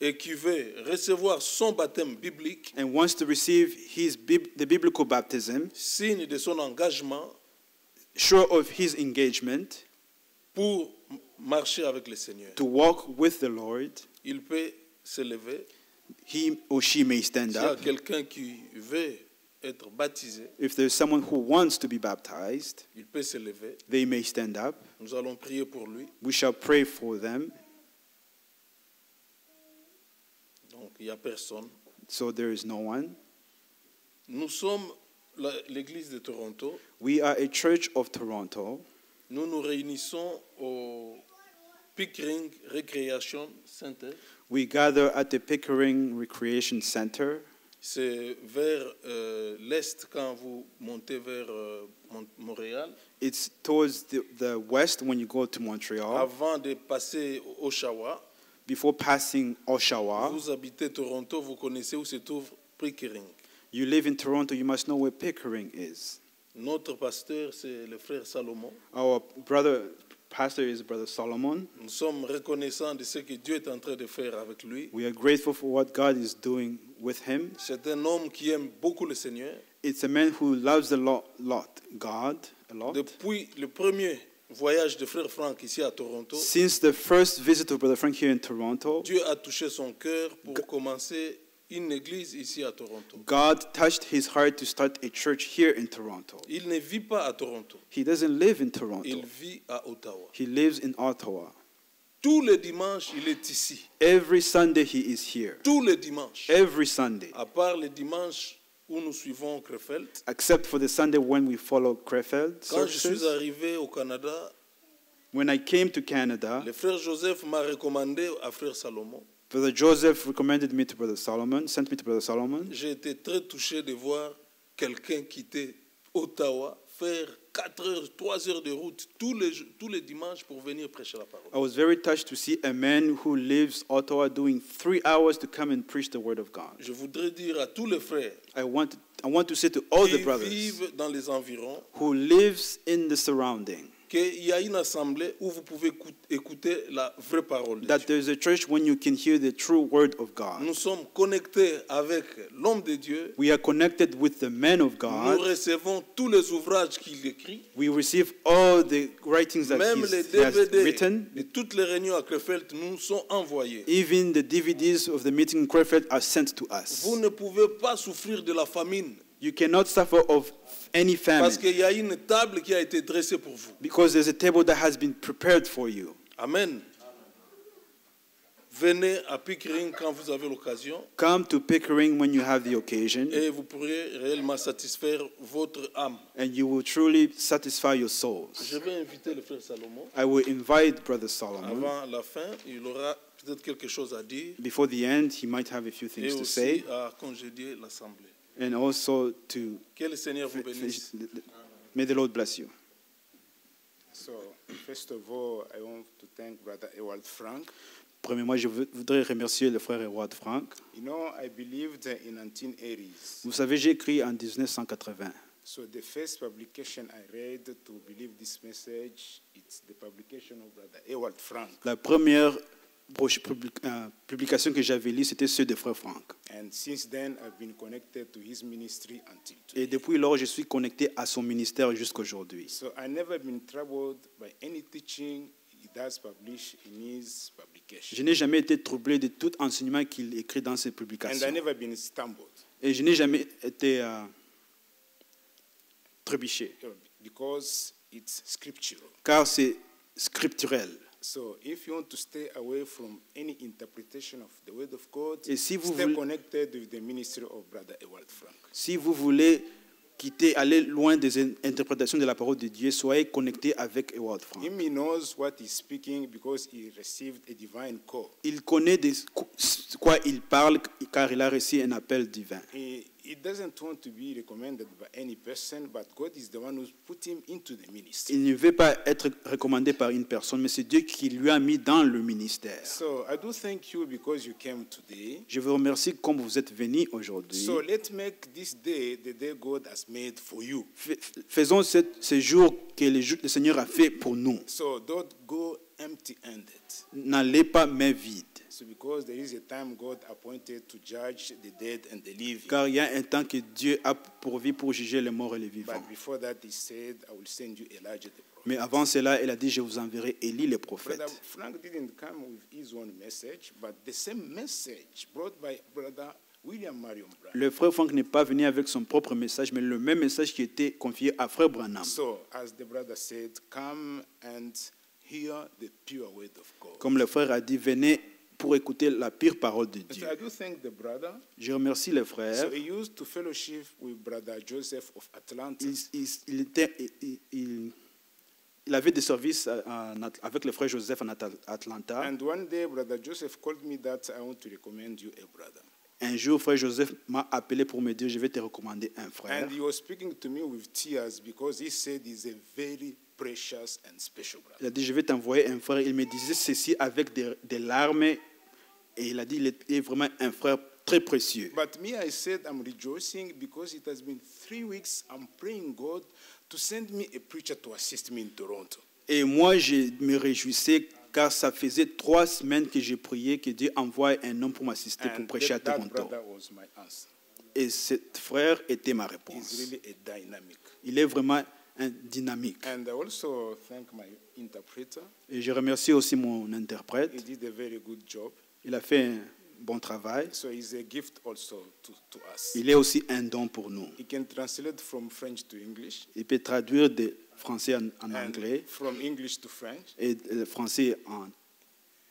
et qui veut recevoir son baptême biblique, and wants to receive the biblical baptism, signe de son engagement sure of his engagement, pour marcher avec le Seigneur, to walk with the Lord, il peut se lever. he or she may stand S'il y a up. quelqu'un qui veut être baptisé, If there's someone who wants to be baptized, il peut se lever. they may stand up. Nous allons prier pour lui. We shall pray for them. Donc, il n'y a personne. So there is no one. Nous sommes l'église de Toronto. We are a church of Toronto. Nous nous réunissons au Pickering Recreation Center. We gather at the Pickering Recreation Center. C'est vers l'est quand vous montez vers Montréal. It's towards the west when you go to Montreal. Avant de passer au Oshawa, Before passing Oshawa, vous habitez Toronto, vous connaissez où se trouve Pickering. you live in Toronto, you must know where Pickering is. Notre pasteur, c'est le frère Salomon. Our pastor is Brother Solomon. Nous sommes reconnaissants de ce que Dieu est en train de faire avec lui. We are grateful for what God is doing with him. C'est un homme qui aime beaucoup le Seigneur. It's a man who loves God a lot. Depuis le premier voyage de frère Franck ici à Toronto, Since the first visit of Brother Frank here in Toronto, Dieu a touché son cœur pour commencer une église ici à Toronto. God touched his heart to start a church here in Toronto. Il ne vit pas à Toronto. He doesn't live in Toronto. Il vit à Ottawa. He lives in Ottawa. Tous les dimanches, il est ici. Every Sunday he is here. Tous les dimanches. Every Sunday. À part les dimanches où nous suivons Krefeld. Except for the Sunday when we follow Krefeld Quand je suis services. arrivé au Canada, When I came to Canada, le frère Joseph m'a recommandé à frère Salomon. Brother Joseph recommended me to Brother Solomon, sent me to Brother Solomon. J'ai été très touché de voir quelqu'un quitter Ottawa, faire 4 heures, 3 heures de route tous les dimanches pour venir prêcher la parole. I was very touched to see a man who lives Ottawa doing 3 hours to come and preach the word of God. Je voudrais dire à tous les frères I want to say to all the qui brothers vivent dans les environs who lives in the surrounding qu'il y a une assemblée où vous pouvez écouter la vraie parole de that Dieu. there's a church when you can hear the true word of God. Nous sommes connectés avec l'homme de Dieu. We are connected with the man of Nous God. recevons tous les ouvrages qu'il écrit, We receive all the writings that même les he has DVD written. de toutes les réunions à Krefeld nous sont envoyés. Even the DVDs of the meeting in Krefeld are sent to us. Vous ne pouvez pas souffrir de la famine You cannot suffer of any parce famine qu'il y a une table qui a été dressée pour vous. because there's a table that has been prepared for you. Amen. Venez à Pickering quand vous avez l'occasion Come to Pickering when you have the occasion, et vous pourrez réellement satisfaire votre âme. and you will truly satisfy your souls. Je vais inviter le frère Salomon. I will invite Brother Solomon. Avant la fin, il aura peut-être quelque chose à dire Before the end, he might have a few et things to aussi say, à congédier l'assemblée. and also to Que le Seigneur vous bénisse. may the Lord bless you. So, first of all, I want to thank Brother Ewald Frank. Premièrement, je voudrais remercier le frère Edward Frank. You know, I believed in 1980s. Vous savez, j'ai écrit en 1980. So the first publication I read to believe this message, it's the publication of Brother Ewald Frank. La première publication que j'avais lue, c'était ceux de frère Frank. And since then, I've been connected to his ministry until Et today. depuis lors, je suis connecté à son ministère jusqu'à aujourd'hui. So I never been troubled by any teaching he does publish in his Je publication. n'ai jamais été troublé de tout enseignement qu'il écrit dans ses And I publications. never been stumbled Et je n'ai jamais été trébuché, because it's scriptural. car c'est scripturel. So if you want to stay away from any interpretation of the word of God, Et si vous stay voulez- connected with the ministry of Brother Ewald Frank. Si vous voulez quitter, aller loin des interprétations de la parole de Dieu, soyez connectés avec Ewald Frank. Him, he knows what he's speaking because he received a divine call. Il connaît de quoi il parle, car il a reçu un appel divin. He doesn't want to be recommended by any person, but God is the one who's put him into the ministry. Il ne veut pas être recommandé par une personne, mais c'est Dieu qui lui a mis dans le ministère. So I do thank you because you came today. Je vous remercie comme vous êtes venus aujourd'hui. So let's make this day the day God has made for you. Faisons ce jour que le Seigneur a fait pour nous. So don't go empty-handed. N'allez pas main vide, So because there is a time God appointed to judge the dead and the living. car il y a un temps que Dieu a pourvu pour juger les morts et les vivants. But before that, he said, I will send you Elijah the prophet. Mais avant cela, il a dit, je vous enverrai Élie le Brother prophète. Frank didn't come with his own message, but the same message brought by Brother William Marion Branham. Le frère Frank n'est pas venu avec son propre message, mais le même message qui était confié à frère Branham. So, as the brother said, come and hear the pure word of God. Comme le frère a dit, venez pour écouter la pure parole de And Dieu. so I do thank the brother. Je remercie le So frère. he used to fellowship with Brother Joseph of Atlanta. Il avait des services avec le frère Joseph en Atlanta. And one day, Brother Joseph called me that I want to recommend you a brother. Un jour, frère Joseph m'a appelé pour me dire, je vais te recommander un frère. And he was speaking to me with tears because he said he's a very precious and special brother. Il a dit, je vais t'envoyer un frère. Il me disait ceci avec des larmes. Et il a dit, il est vraiment un frère très précieux. But me, I said, I'm rejoicing because it has been 3 weeks. I'm praying God to send me a preacher to assist me in Toronto. Et moi, je me réjouissais car ça faisait 3 semaines que j'ai prié que Dieu envoie un homme pour m'assister, pour And prêcher à that Toronto. brother was my answer. Et ce frère était ma He's réponse. really a dynamic. Il est vraiment un dynamique. And I also thank my interpreter. Et je remercie aussi mon interprète. He did a very good job. Il a fait bon travail. So it's a gift also to us. Il est aussi un don pour nous. He can translate from French to English, Il peut traduire de français en and anglais from English to French, et le français en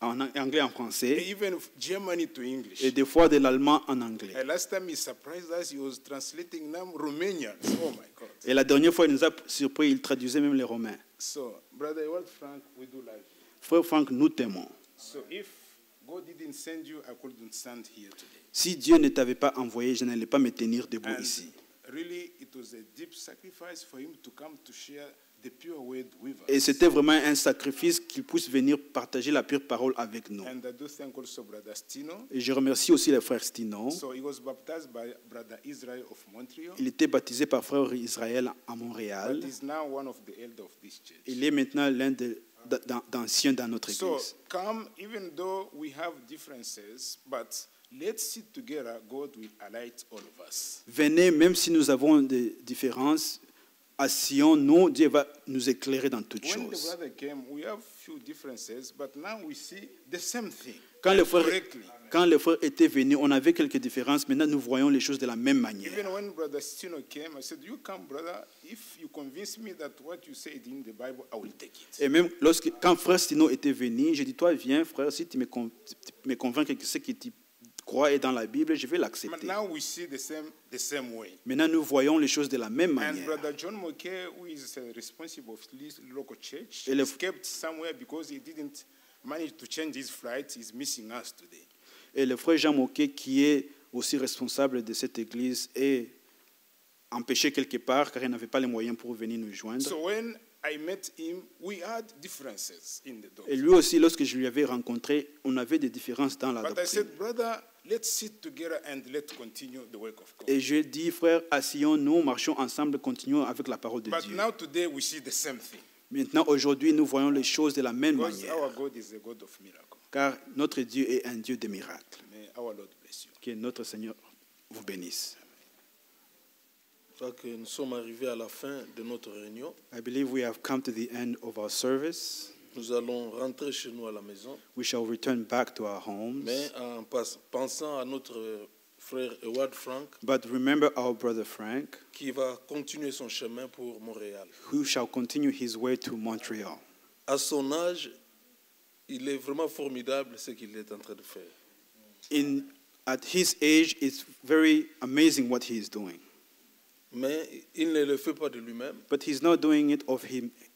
anglais en and français even Germany to English. et des fois de l'allemand en anglais. And last time he surprised us, he was translating now Romanian. Oh my God. Et la dernière fois, il nous a surpris, il traduisait même les Romains. So, Brother Ewald Frank, we do like you. Frère Franck, nous t'aimons. So if God didn't send you, I couldn't stand here today. Si Dieu ne t'avait pas envoyé, je n'allais pas me tenir debout And ici. really, it was a deep sacrifice for him to come to share the pure word with us. Et c'était vraiment un sacrifice qu'il puisse venir partager la pure parole avec nous. And I do thank also Brother Stino. Et je remercie aussi le frère Stino. So he was baptized by Brother Israel of Montreal. Il était baptisé par frère Israël à But Montréal. he's now one of the elders of this church. Il est maintenant l'un d'anciens dans notre So église. come, even though we have differences, but let's sit together. God will alight all of us. Venez, même si nous avons des différences, asseyons-nous, Dieu va nous éclairer dans toutes When the choses. brother came, we have few differences, but now we see the same thing. Quand le frère correctly. était venu, on avait quelques différences. Maintenant, nous voyons les choses de la même manière. Even when Brother Stino came, I said, "You come, brother. If you convince me that what you said in the Bible, I will take it." Et même quand frère Stino était venu, j'ai dit, toi viens frère, si tu me convaincs que ce que tu crois est dans la Bible, je vais But l'accepter. now we see the same way. Maintenant, nous voyons les choses de la même And manière. Brother John Moke, who is responsible of this local church, Et le- escaped somewhere because he didn't manage to change his flight. He's missing us today. Et le frère Jean Moquet, qui est aussi responsable de cette église, est empêché quelque part car il n'avait pas les moyens pour venir nous joindre. So when I met him, we had differences in the Et doctrine. lui aussi, lorsque je lui avais rencontré, on avait des différences dans la But I doctrine. said, brother, let's sit together and let's continue the work of God. Et je dis, frère, asseyons-nous, marchons ensemble, continuons avec la parole de But Dieu. now today we see the same thing. Maintenant, aujourd'hui, nous voyons les choses de la même Because manière. our God is a God of miracles. Car notre Dieu est un Dieu de miracles. May our Lord bless you. Que notre Seigneur vous bénisse. Je crois que nous sommes arrivés à la fin de notre réunion. I believe we have come to the end of our service. Nous allons rentrer chez nous à la maison. We shall return back to our homes. Mais en pensant à notre frère Ewald Frank, But remember our brother Frank, qui va continuer son chemin pour Montréal. who shall continue his way to Montreal. À son âge, il est vraiment formidable ce qu'il est en train de faire. At his age, it's very amazing what he is doing. Mais il ne le fait pas de lui-même. But he's not doing it of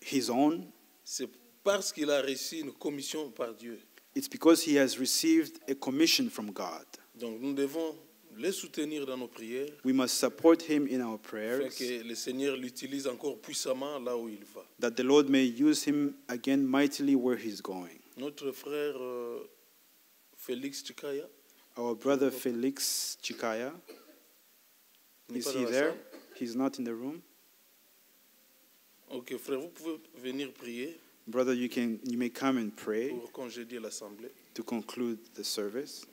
his own. C'est parce qu'il a reçu une commission par Dieu. It's because he has received a commission from God. Donc nous devons le soutenir dans nos prières, We must support him in our afin prayers, que le Seigneur l'utilise encore puissamment là où il va. that the Lord may use him again mightily where he's going. Notre frère Félix Chikaya, Our brother Felix Chikaya, n'est is pas dans he la there? salle? He's not in the room. Ok, frère, vous pouvez venir prier Brother, you may come and pray pour congédier l'assemblée. to conclude the service.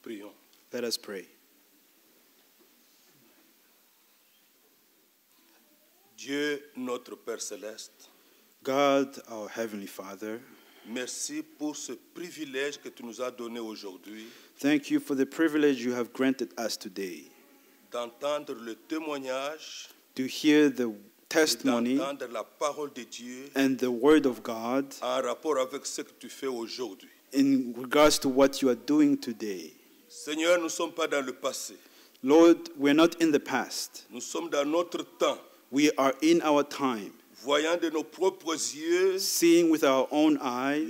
Prions. Let us pray. Dieu, notre Père céleste, God, our Heavenly Father, merci pour ce privilège que tu nous as donné aujourd'hui thank you for the privilege you have granted us today d'entendre le témoignage to hear the et testimony d'entendre la parole de Dieu and the Word of God en rapport avec ce que tu fais aujourd'hui. in regards to what you are doing today. Seigneur, nous ne sommes pas dans le passé. Lord, we're not in the past. Nous sommes dans notre temps, We are in our time, voyant de nos propres yeux seeing with our own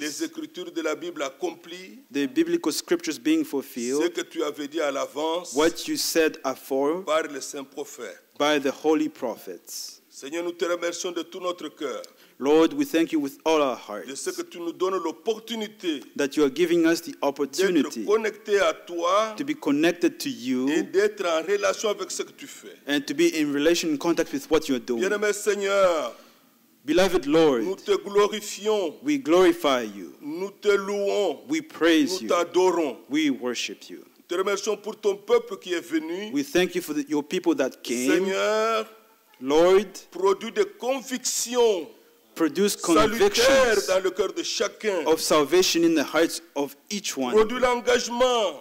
les eyes Écritures de la Bible accomplies, the biblical scriptures being ce fulfilled, que tu avais dit à l'avance what you said afore par les saints prophètes. by the holy prophets. Seigneur, nous te remercions de tout notre cœur, Lord, we thank you with all our de ce hearts que tu nous donnes l'opportunité that you are giving us the d'être opportunity connectés à toi to be connected to et you d'être en relation avec ce que tu fais. and to be in relation, in contact with what you are doing. Bien-aimé Seigneur, Beloved nous Lord, te glorifions, we glorify you. nous te louons, We praise nous you. t'adorons. We worship you. Nous te remercions pour ton peuple qui est venu. We thank you for your people that came. Seigneur, Lord, produit des convictions produce salutaire convictions dans le cœur de chacun, of salvation in the hearts of each one. produit l'engagement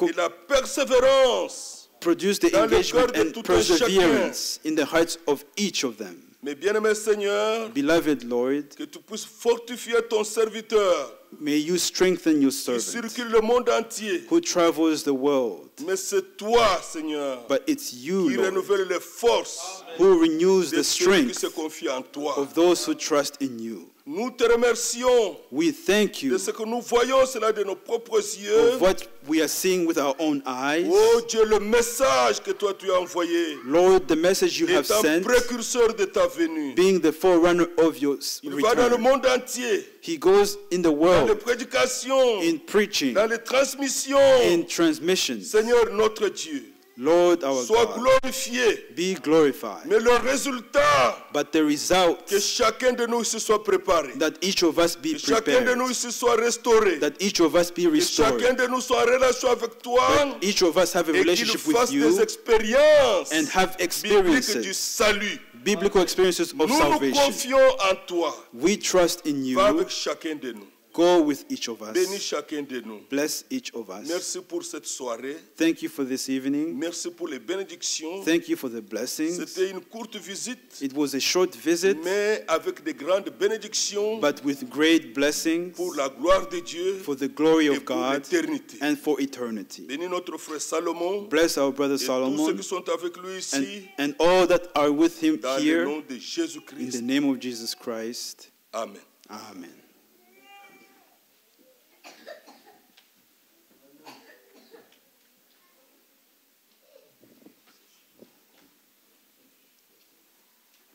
et la persévérance. Produce the dans le engagement cœur de and tout un perseverance in the hearts of each of them. Mais bien-aimé Seigneur, Beloved Lord, que tu puisses fortifier ton serviteur may you strengthen your qui servant circule le monde entier. who travels the world. Mais c'est toi, Seigneur, But it's you, qui Lord, renouvelle les forces who renews de the ceux qui strength se confient en toi. of those who trust in you. Nous te remercions We thank de you ce que nous voyons cela de nos propres yeux. of what we are seeing with our own eyes. Oh Dieu, le message que toi tu as envoyé Lord, the message you have est un sent, précurseur de ta venue. being the forerunner of your Il va dans le return. monde entier, He goes in the dans les world, prédications, in preaching, dans les transmissions. in transmissions. Seigneur notre Dieu, Lord our sois God, glorifié. be glorified. Mais le résultat, But the result, que chacun de nous se soit préparé. that each of us be Que chacun de prepared, nous se soit restauré. that each of us be Que restored, chacun de nous soit en relation avec toi. that each of us have a Et qu'il relationship with fasse des you expériences and have bibliques du experiences, salut. biblical experiences of Nous nous salvation. confions en toi. We trust in Va you. avec chacun de nous. Go with each of Bénis us. chacun de nous. Bless each of us. Merci pour cette soirée. Thank you for this evening. Merci pour les bénédictions. Thank you for the blessings. C'était une courte visite, It was a short visit, mais avec de grandes bénédictions but with great blessings pour la gloire de Dieu for the glory et of pour God l'éternité. and for eternity. Bénis notre frère Salomon Bless our brother et tous ceux Solomon qui sont avec lui ici, and all that are with him dans le here, nom de in Jésus-Christ. the name of Jesus Christ. Amen. Amen.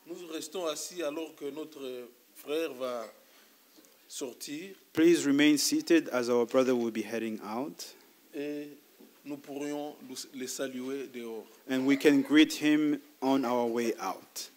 Nous restons assis alors que notre frère va sortir Please remain seated as our brother will be heading out, et nous pourrions les saluer dehors. and we can greet him on our way out.